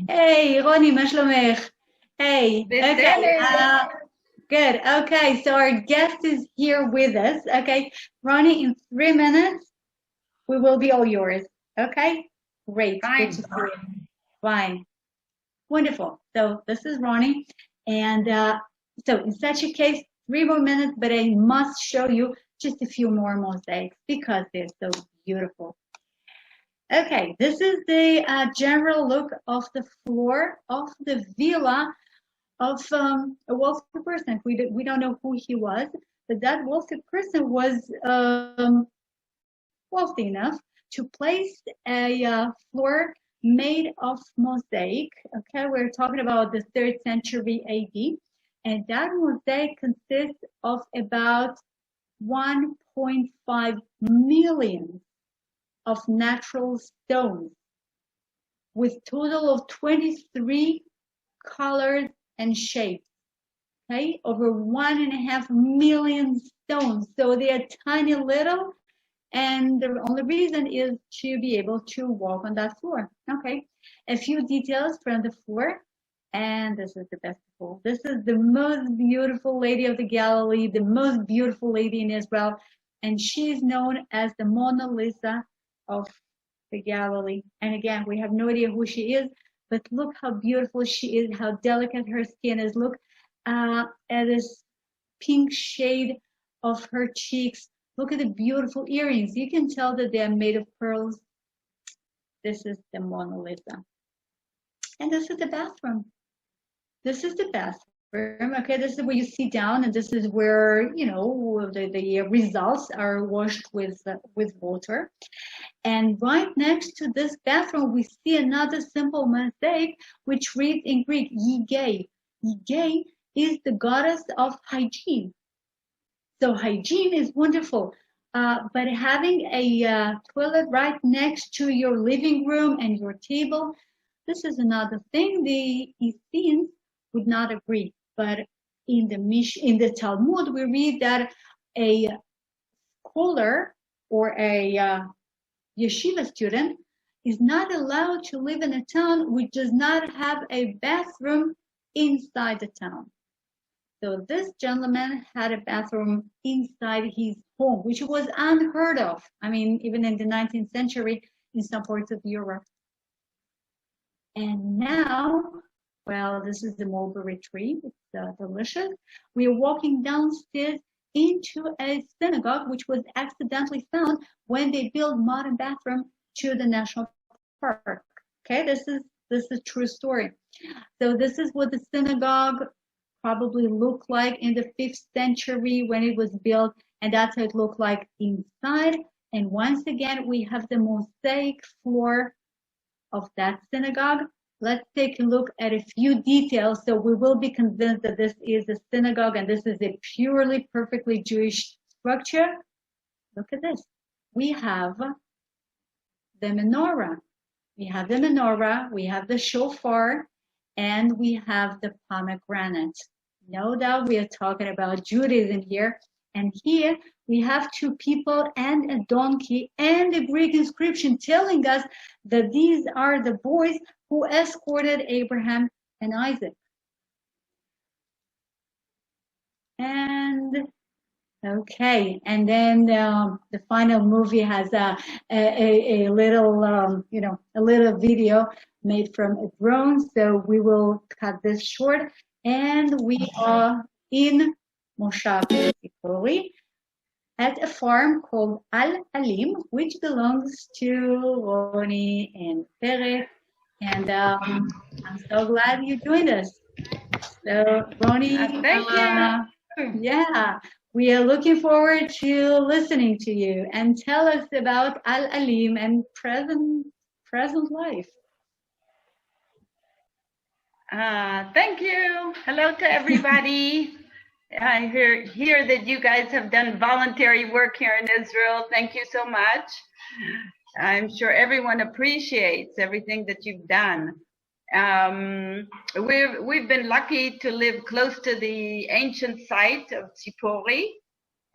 Hey, Ronnie, מה שלומך? Hey, okay. Good. Okay, so our guest is here with us. Okay, Ronnie, in 3 minutes, we will be all yours. Okay, great. Fine. Good to see you. Fine. Wonderful. So this is Ronnie, and so in such a case, 3 more minutes, but I must show you just a few more mosaics because they're so beautiful. Okay, this is the general look of the floor of the villa of a wealthy person. We don't know who he was, but that wealthy person was wealthy enough to place a floor made of mosaic. Okay, we're talking about the 3rd century AD, and that mosaic consists of about 1.5 million of natural stones, with total of 23 colors and shapes. Okay, over 1.5 million stones. So they are tiny little, and the only reason is to be able to walk on that floor. Okay, a few details from the floor, and this is the best of all. This is the most beautiful lady of the Galilee, the most beautiful lady in Israel, and she is known as the Mona Lisa of the Galilee. And again, we have no idea who she is, but look how beautiful she is, how delicate her skin is. Look at this pink shade of her cheeks. Look at the beautiful earrings. You can tell that they are made of pearls. This is the Mona Lisa. And this is the bathroom. This is the bathroom. Okay, this is where you sit down, and this is where, you know, the results are washed with water. And right next to this bathroom, we see another simple mosaic, which reads in Greek, Yigei. Yigei is the goddess of hygiene. So hygiene is wonderful. but having a toilet right next to your living room and your table, this is another thing. The Essenes would not agree. But in the Talmud, we read that a scholar or a yeshiva student is not allowed to live in a town which does not have a bathroom inside the town. So this gentleman had a bathroom inside his home, which was unheard of. I mean, even in the 19th century in some parts of Europe. And now, well, this is the mulberry tree. It's delicious. We are walking downstairs into a synagogue, which was accidentally found when they built modern bathroom to the national park. Okay, this is a true story. So this is what the synagogue probably looked like in the 5th century when it was built, and that's how it looked like inside. And once again, we have the mosaic floor of that synagogue. Let's take a look at a few details so we will be convinced that this is a synagogue and this is a purely, perfectly Jewish structure. Look at this. We have the menorah. We have the menorah, we have the shofar, and we have the pomegranate. No doubt we are talking about Judaism here. And here we have 2 people and a donkey and a Greek inscription telling us that these are the boys who escorted Abraham and Isaac. And okay, and then the final movie has a little, a little video made from a drone. So we will cut this short, and we are in Tzippori at a farm called Al Alim, which belongs to Ronnie and Perek. And I'm so glad you joined us. So Ronnie, thank you. Yeah, we are looking forward to listening to you, and tell us about Al Alim and present life. Thank you. Hello to everybody. I hear that you guys have done voluntary work here in Israel. Thank you so much. I'm sure everyone appreciates everything that you've done. We've been lucky to live close to the ancient site of Tzippori,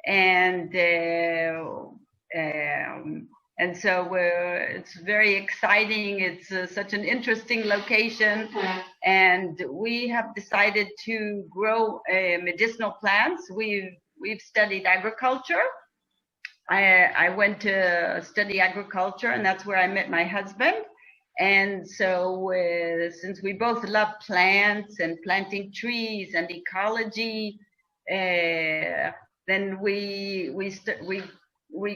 and so it's very exciting. It's such an interesting location, and we have decided to grow medicinal plants. We've studied agriculture. I went to study agriculture, and that's where I met my husband. And so since we both love plants and planting trees and ecology, then we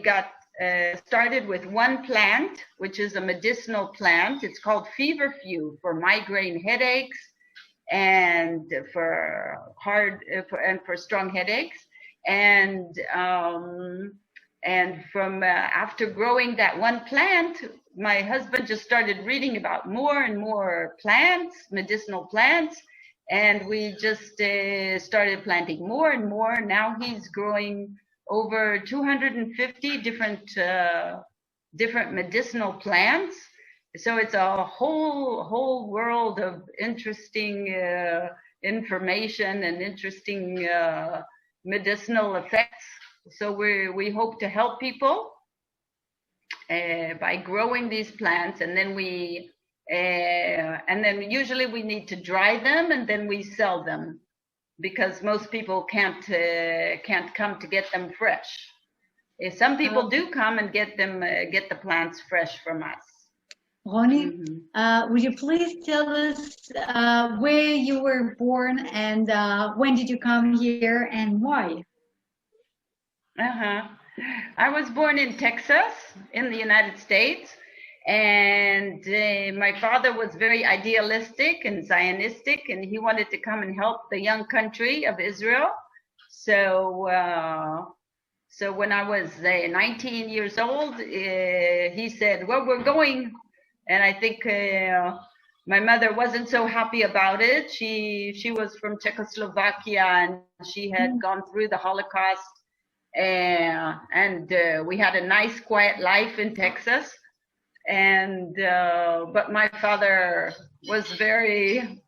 got started with one plant, which is a medicinal plant. It's called feverfew for migraine headaches and for strong headaches. And from after growing that one plant, my husband just started reading about more and more plants, medicinal plants, and we just started planting more and more. Now he's growing over 250 different medicinal plants. So it's a whole world of interesting information and interesting medicinal effects. So we hope to help people by growing these plants, and then usually we need to dry them and then we sell them, because most people can't come to get them fresh. Some people do come and get the plants fresh from us. Ronnie, would you please tell us where you were born and when did you come here and why? I was born in Texas in the United States, and my father was very idealistic and Zionistic, and he wanted to come and help the young country of Israel. So when I was 19 years old, he said, well, we're going. And I think my mother wasn't so happy about it. She was from Czechoslovakia, and she had gone through the Holocaust. and we had a nice, quiet life in Texas. And but my father was very,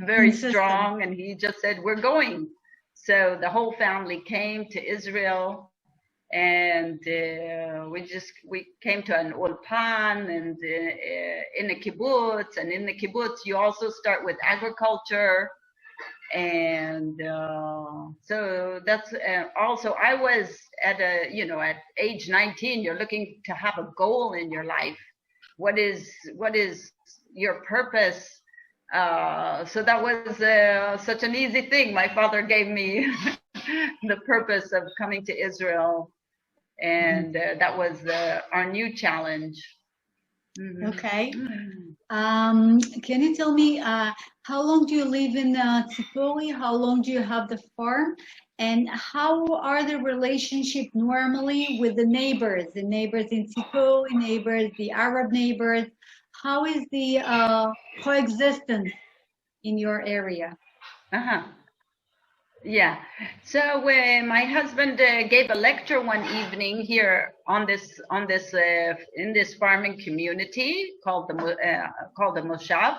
very Insistent. strong, and he just said, "We're going." So the whole family came to Israel, and we came to an ulpan and in a kibbutz, and in the kibbutz you also start with agriculture. And so that's also, I was at at age 19, you're looking to have a goal in your life. What is your purpose? So that was such an easy thing. My father gave me the purpose of coming to Israel, and that was our new challenge. Okay. Can you tell me how long do you live in Tzippori? How long do you have the farm? And how are the relationship normally with the neighbors in Tzippori, the Arab neighbors? How is the coexistence in your area? Yeah. So my husband gave a lecture one evening here in this farming community called the Moshav,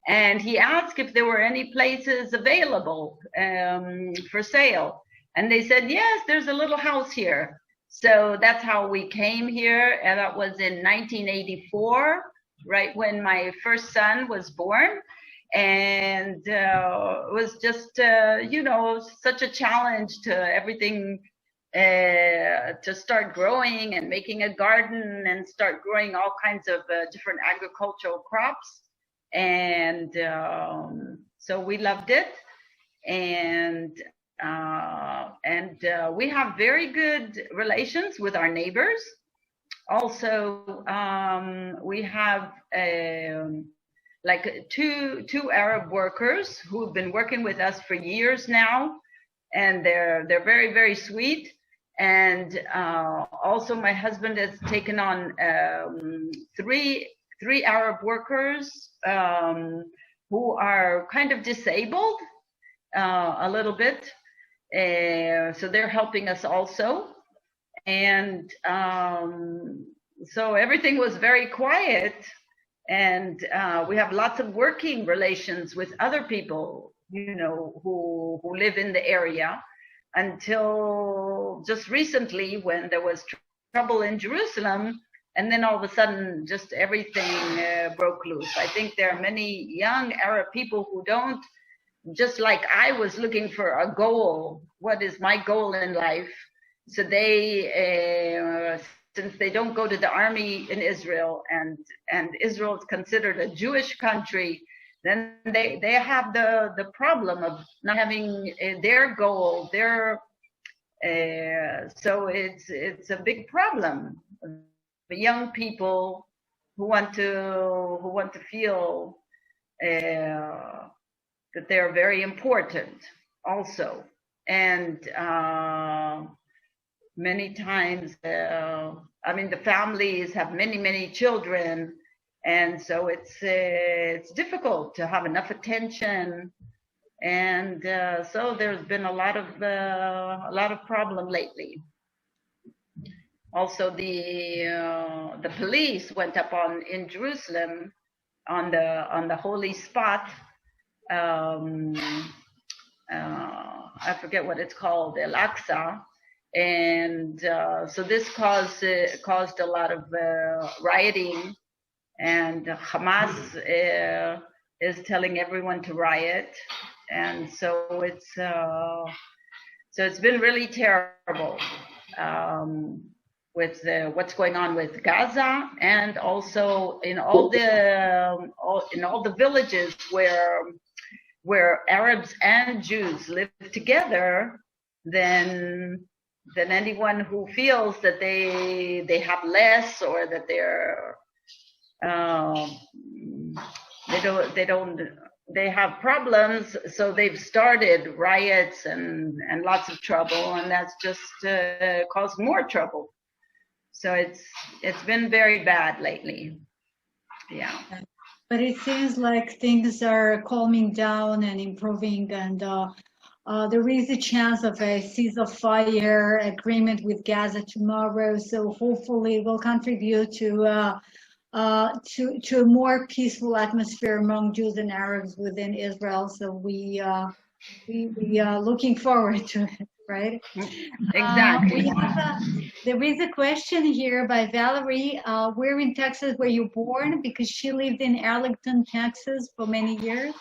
and he asked if there were any places available for sale, and they said yes. There's a little house here. So that's how we came here, and that was in 1984, right when my first son was born. And it was just such a challenge to everything, to start growing and making a garden and start growing all kinds of different agricultural crops. And so we loved it, and we have very good relations with our neighbors. Also, we have like two Arab workers who have been working with us for years now, and they're very, very sweet. And also my husband has taken on three Arab workers who are kind of disabled a little bit, so they're helping us also. And so everything was very quiet. And we have lots of working relations with other people, who live in the area, until just recently when there was trouble in Jerusalem, and then all of a sudden just everything broke loose. I think there are many young Arab people who don't, just like I was looking for a goal. What is my goal in life? So they since they don't go to the army in Israel, and Israel is considered a Jewish country, then they have the problem of not having their goal, so it's a big problem. The young people who want to feel that they're very important also. And many times, the families have many children, and so it's difficult to have enough attention, and so there's been a lot of problem lately. Also, the police went up in Jerusalem on the holy spot. I forget what it's called, Al-Aqsa. And so this caused a lot of rioting, and Hamas is telling everyone to riot, and so it's been really terrible with what's going on with Gaza, and also in all the villages where Arabs and Jews live together. Then anyone who feels that they have less, or that they have problems, so they've started riots and lots of trouble, and that's just caused more trouble. So it's been very bad lately. Yeah. But it seems like things are calming down and improving, and there is a chance of a ceasefire agreement with Gaza tomorrow. So hopefully it will contribute to a more peaceful atmosphere among Jews and Arabs within Israel. So we are looking forward to it, right? Exactly. There is a question here by Valerie. Where in Texas were you born? Because she lived in Arlington, Texas for many years.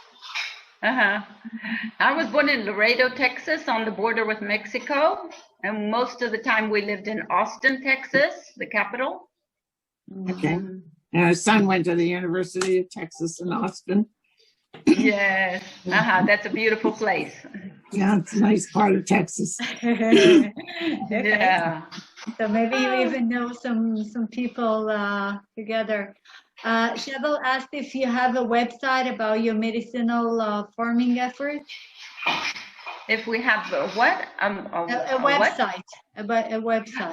I was born in Laredo, Texas, on the border with Mexico. And most of the time we lived in Austin, Texas, the capital. Okay. And our son went to the University of Texas in Austin. Yes. That's a beautiful place. Yeah, it's a nice part of Texas. Okay. Yeah. So maybe you even know some people together. Cheryl asked if you have a website about your medicinal farming effort. If we have what? A website. About a website.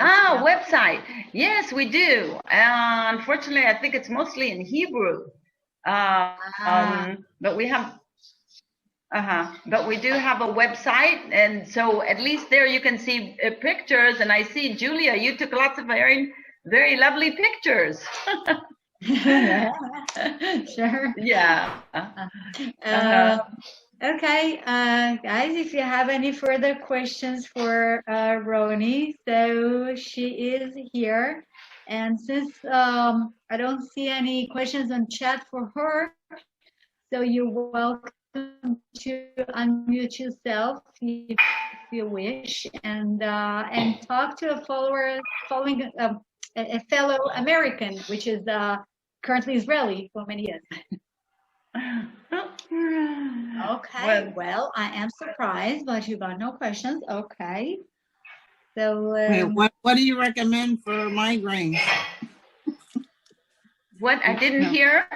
Website. Yes, we do. Unfortunately, I think it's mostly in Hebrew. But we have. But we do have a website, and so at least there you can see pictures. And I see, Julia, you took lots of very, very lovely pictures. Sure. Yeah. Okay, guys, if you have any further questions for Roni, so she is here. And since I don't see any questions on chat for her, so you're welcome to unmute yourself if you wish, and talk to a following a fellow American, which is currently Israeli for many years. Okay, well, I am surprised, but you got no questions. Okay, so what do you recommend for migraines? What? I didn't hear.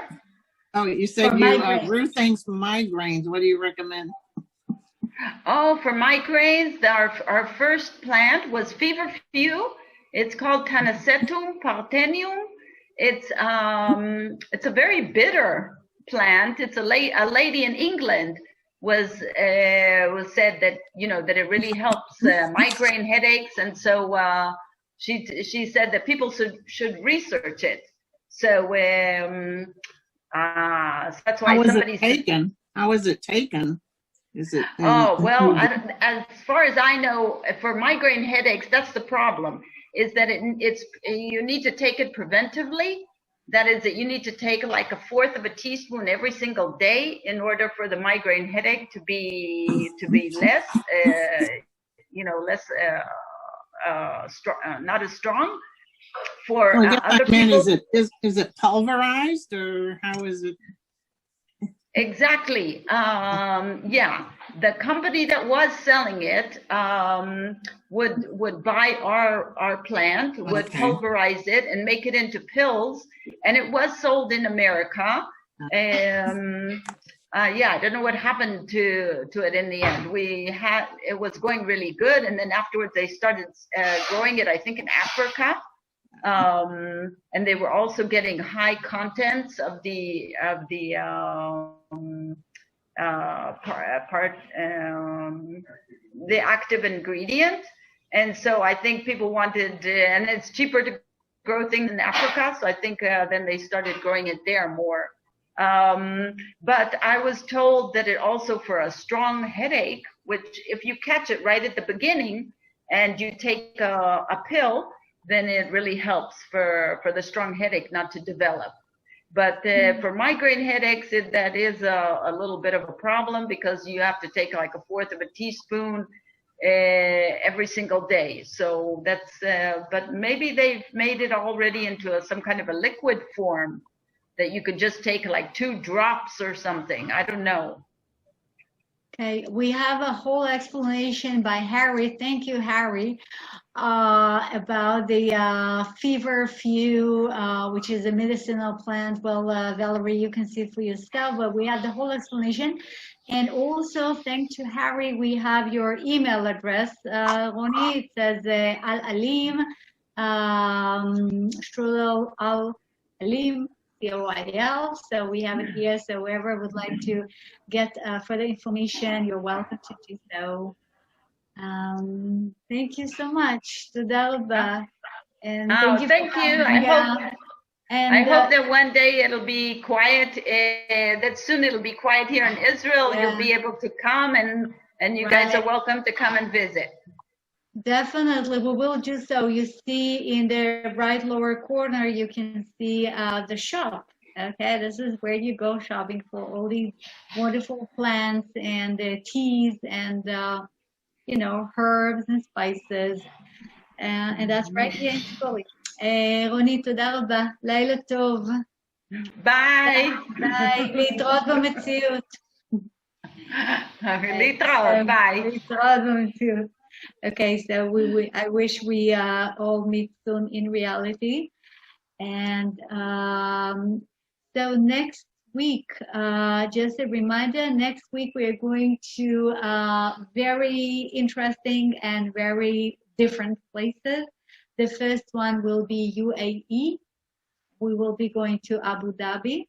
Oh, you said you brew things for migraines. What do you recommend? Oh, for migraines, our first plant was feverfew. It's called Tanacetum parthenium. It's a very bitter plant. It's a lady in England was said that that it really helps migraine headaches, and so she said that people should research it. So that's why somebody said. How is it taken? Is it? Well, as far as I know, for migraine headaches, that's the problem. Is that you need to take it preventively. That is that you need to take like 1/4 of a teaspoon every single day in order for the migraine headache to be less, not as strong. For other people, is it pulverized, or how is it? Exactly. Yeah, the company that was selling it would buy our plant, would pulverize it and make it into pills, and it was sold in America. Yeah, I don't know what happened to it in the end. It was going really good, and then afterwards they started growing it, I think, in Africa. And they were also getting high contents of the active ingredient, and so I think people wanted, and it's cheaper to grow things in Africa, so I think then they started growing it there more. But I was told that it also, for a strong headache, which if you catch it right at the beginning and you take a pill, then it really helps for the strong headache not to develop. But for migraine headaches, that is a little bit of a problem, because you have to take like 1/4 of a teaspoon every single day. So that's, but maybe they've made it already into some kind of a liquid form that you could just take like 2 drops or something. I don't know. Okay, we have a whole explanation by Harry. Thank you, Harry, about the feverfew, which is a medicinal plant. Well, Valerie, you can see it for yourself, but we have the whole explanation. And also, thanks to Harry, we have your email address. Roni, it says al-alim, strudel al-alim, COIL. So we have it here. So whoever would like to get further information, you're welcome to do so. Thank you so much. Toda rabba. And Oh, thank you. I hope that one day it'll be quiet. That soon it'll be quiet here in Israel. Yeah. You'll be able to come, and you guys are welcome to come and visit. Definitely, we will do so. You see in the right lower corner, you can see the shop. Okay, this is where you go shopping for all these wonderful plants and teas and herbs and spices. And that's right here in Tzippori. רוני, תודה רבה. לילה טוב. ביי. ביי. להתראות במציאות. להתראות. ביי. להתראות במציאות. Okay, so I wish we all meet soon in reality. And so next week, just a reminder, next week we are going to very interesting and very different places. The first one will be UAE. We will be going to Abu Dhabi.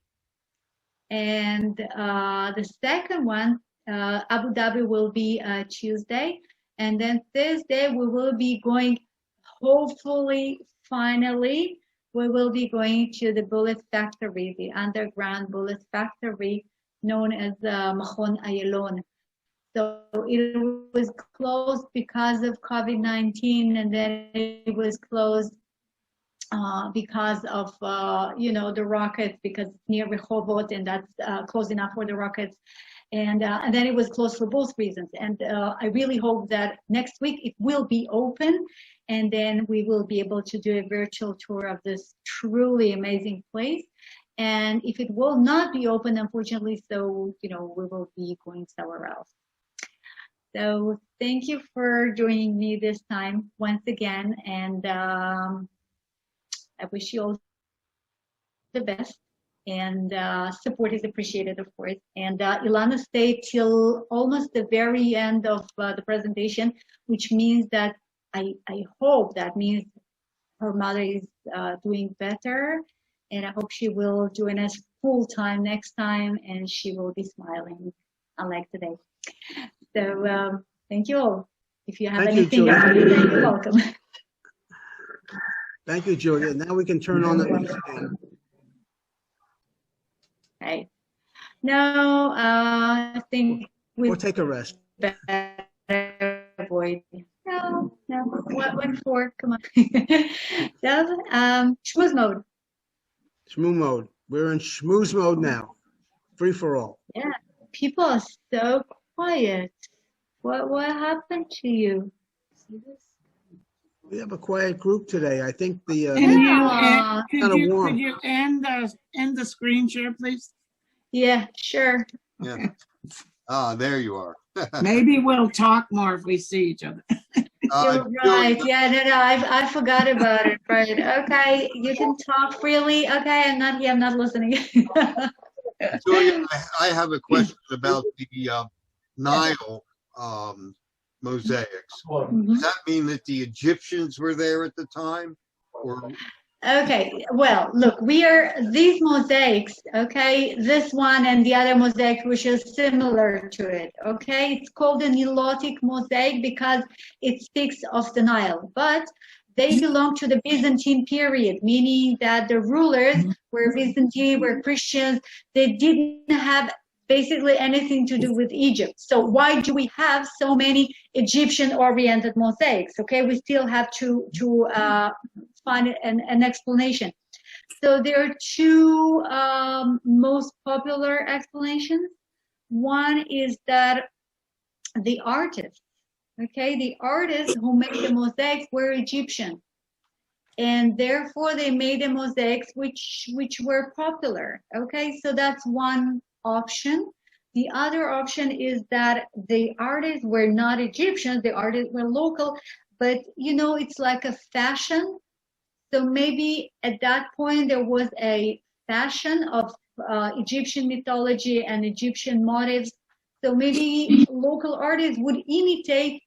And the second one, Abu Dhabi will be Tuesday. And then Thursday, we will be going, hopefully, finally, we will be going to the bullet factory, the underground bullet factory known as Machon Ayalon. So it was closed because of COVID-19, and then it was closed because of, the rockets, because it's near Rehovot, and that's close enough for the rockets. And then it was closed for both reasons. And I really hope that next week it will be open, and then we will be able to do a virtual tour of this truly amazing place. And if it will not be open, unfortunately, so, we will be going somewhere else. So thank you for joining me this time once again. And I wish you all the best. And support is appreciated, of course. And Ilana stayed till almost the very end of the presentation, which means that I hope that means her mother is doing better. And I hope she will join us full time next time, and she will be smiling, unlike today. So thank you all. If you have anything, you're welcome. Thank you, Julia. Now we can turn on the Mishna. Right. No, I think Or take a rest. better avoid. No. What for? Come on. So, schmooze mode. Shmoo mode. We're in schmooze mode now. Free for all. Yeah. People are so quiet. What happened to you? See this? We have a quiet group today. I think the Could you end the screen share, please? Yeah, sure. Yeah. There you are. Maybe we'll talk more if we see each other. You're right. Yeah, no, I forgot about it. Right. Okay, you can talk freely. Okay, I'm not here. I'm not listening. Julia, I have a question about the Nile mosaics. Does that mean that the Egyptians were there at the time? Or Okay, well, look, these mosaics, okay, this one and the other mosaic, which is similar to it, okay? It's called a Nilotic mosaic because it speaks of the Nile, but they belong to the Byzantine period, meaning that the rulers were Byzantine, were Christians. They didn't have basically anything to do with Egypt. So why do we have so many Egyptian-oriented mosaics? Okay, we still have to find an explanation. So there are two most popular explanations. One is that the artists, the artists who made the mosaics were Egyptian, and therefore they made the mosaics which were popular. Okay, so that's one option. The other option is that the artists were not Egyptians, the artists were local, but it's like a fashion. So maybe at that point there was a fashion of Egyptian mythology and Egyptian motifs. So maybe local artists would imitate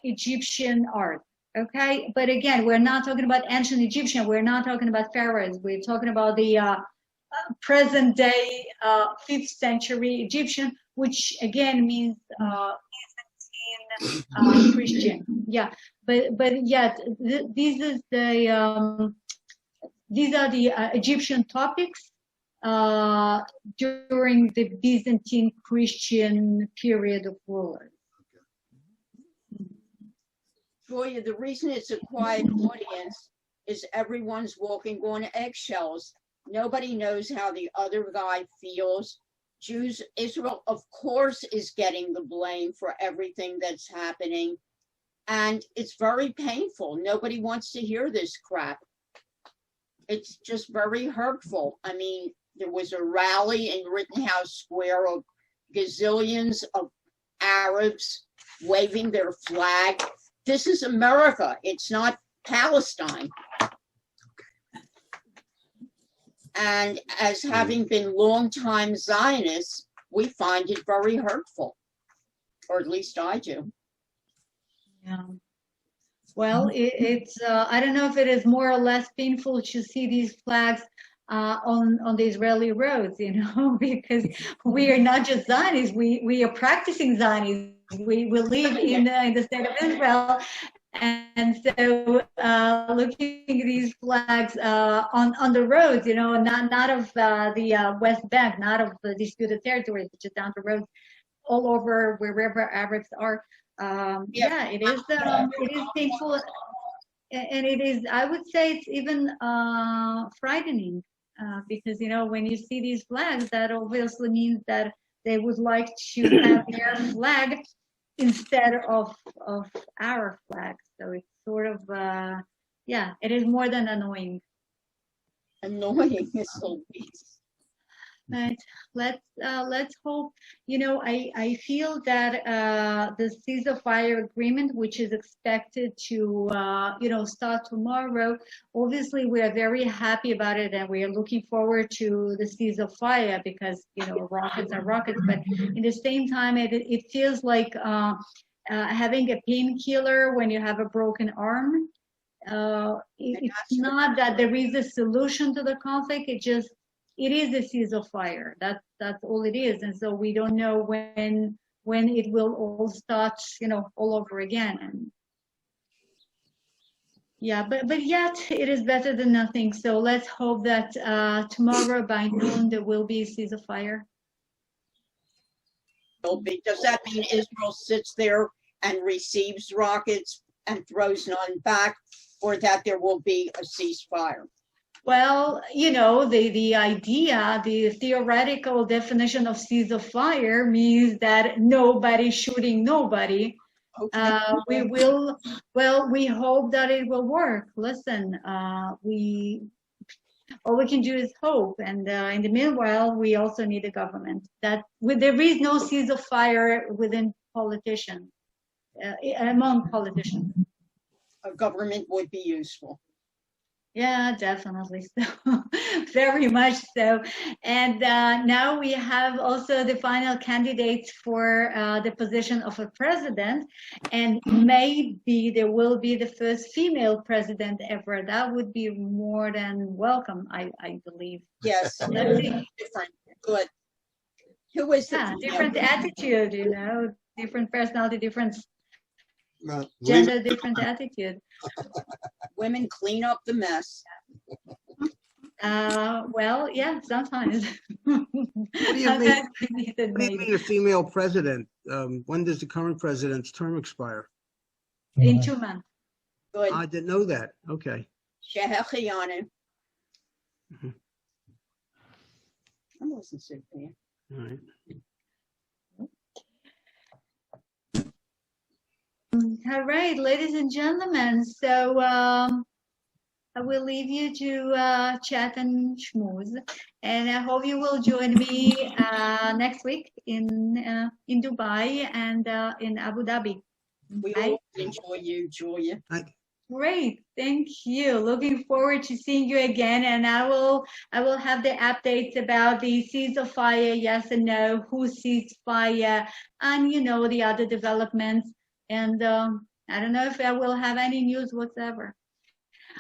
Egyptian art. Okay, but again, we're not talking about ancient Egyptian. We're not talking about pharaohs. We're talking about the present day 5th century Egyptian, which again means Byzantine Christian. Yeah, but yeah, these are the Egyptian topics during the Byzantine Christian period of rulers. Julia, the reason it's a quiet audience is everyone's walking on eggshells. Nobody knows how the other guy feels. Israel, of course, is getting the blame for everything that's happening. And it's very painful. Nobody wants to hear this crap. It's just very hurtful. I mean, there was a rally in Rittenhouse Square of gazillions of Arabs waving their flag. This is America. It's not Palestine. And as having been longtime Zionists, we find it very hurtful, or at least I do. Yeah. Well, it's I don't know if it is more or less painful to see these flags on the Israeli roads, you know, because we are not just Zionists, we are practicing Zionism. We live in the state of Israel. And so looking at these flags on the roads, you know, not of the West Bank, not of the disputed territories, but just down the roads all over wherever Arabs are. Yeah, it is painful. And it is, I would say it's even frightening because, you know, when you see these flags, that obviously means that they would like to have their flag instead of our flag. So it's sort of, yeah, it is more than annoying. Annoying is so weak. Right. Let's hope. You know, I feel that the ceasefire agreement, which is expected to you know, start tomorrow. Obviously, we are very happy about it, and we are looking forward to the ceasefire because, you know, rockets are rockets. But in the same time, it feels like having a painkiller when you have a broken arm. It's not that there is a solution to the conflict. It is a ceasefire. That's all it is. And so we don't know when it will all start, you know, all over again. And yeah, but yet it is better than nothing. So let's hope that tomorrow by noon there will be a ceasefire. Does that mean Israel sits there and receives rockets and throws none back, or that there will be a ceasefire? Well, you know, the idea, the theoretical definition of ceasefire means that nobody shooting nobody. Okay. We hope that it will work. Listen, all we can do is hope. And in the meanwhile, we also need a government. There is no ceasefire within politicians, among politicians. A government would be useful. Yeah, definitely so. Very much so. And now we have also the final candidates for the position of a president. And maybe there will be the first female president ever. That would be more than welcome, I believe. Yes. Let's see. Different. Good. Who is the different attitude, you know, different personality, different No, gender, different attitude. Women clean up the mess. Well, yeah, sometimes. What do you mean a female president? When does the current president's term expire? In 2 months. Good. I didn't know that. Okay. Shehechiyanu. Mhm. I wasn't so bad. All right. All right, ladies and gentlemen. So I will leave you to chat and schmooze, and I hope you will join me next week in Dubai and in Abu Dhabi. We all enjoy you, Julia. Great, thank you. Looking forward to seeing you again, and I will have the updates about the ceasefire, yes and no, who ceasefire, and you know the other developments. And I don't know if I will have any news whatsoever.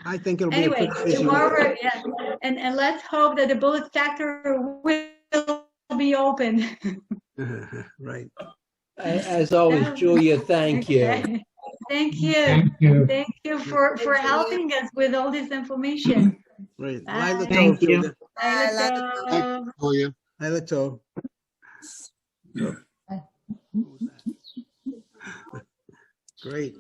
I think it'll be a Anyway, pretty busy week. tomorrow, yeah, and let's hope that the bullet factory will be open. Right. As always, Julia, thank you. Okay. Thank you. Thank you. Thank you for helping us with all this information. Right. Bye. Lila Thank Tov, you. Julia. Bye, Thank you, Julia. Lila Tov. Great.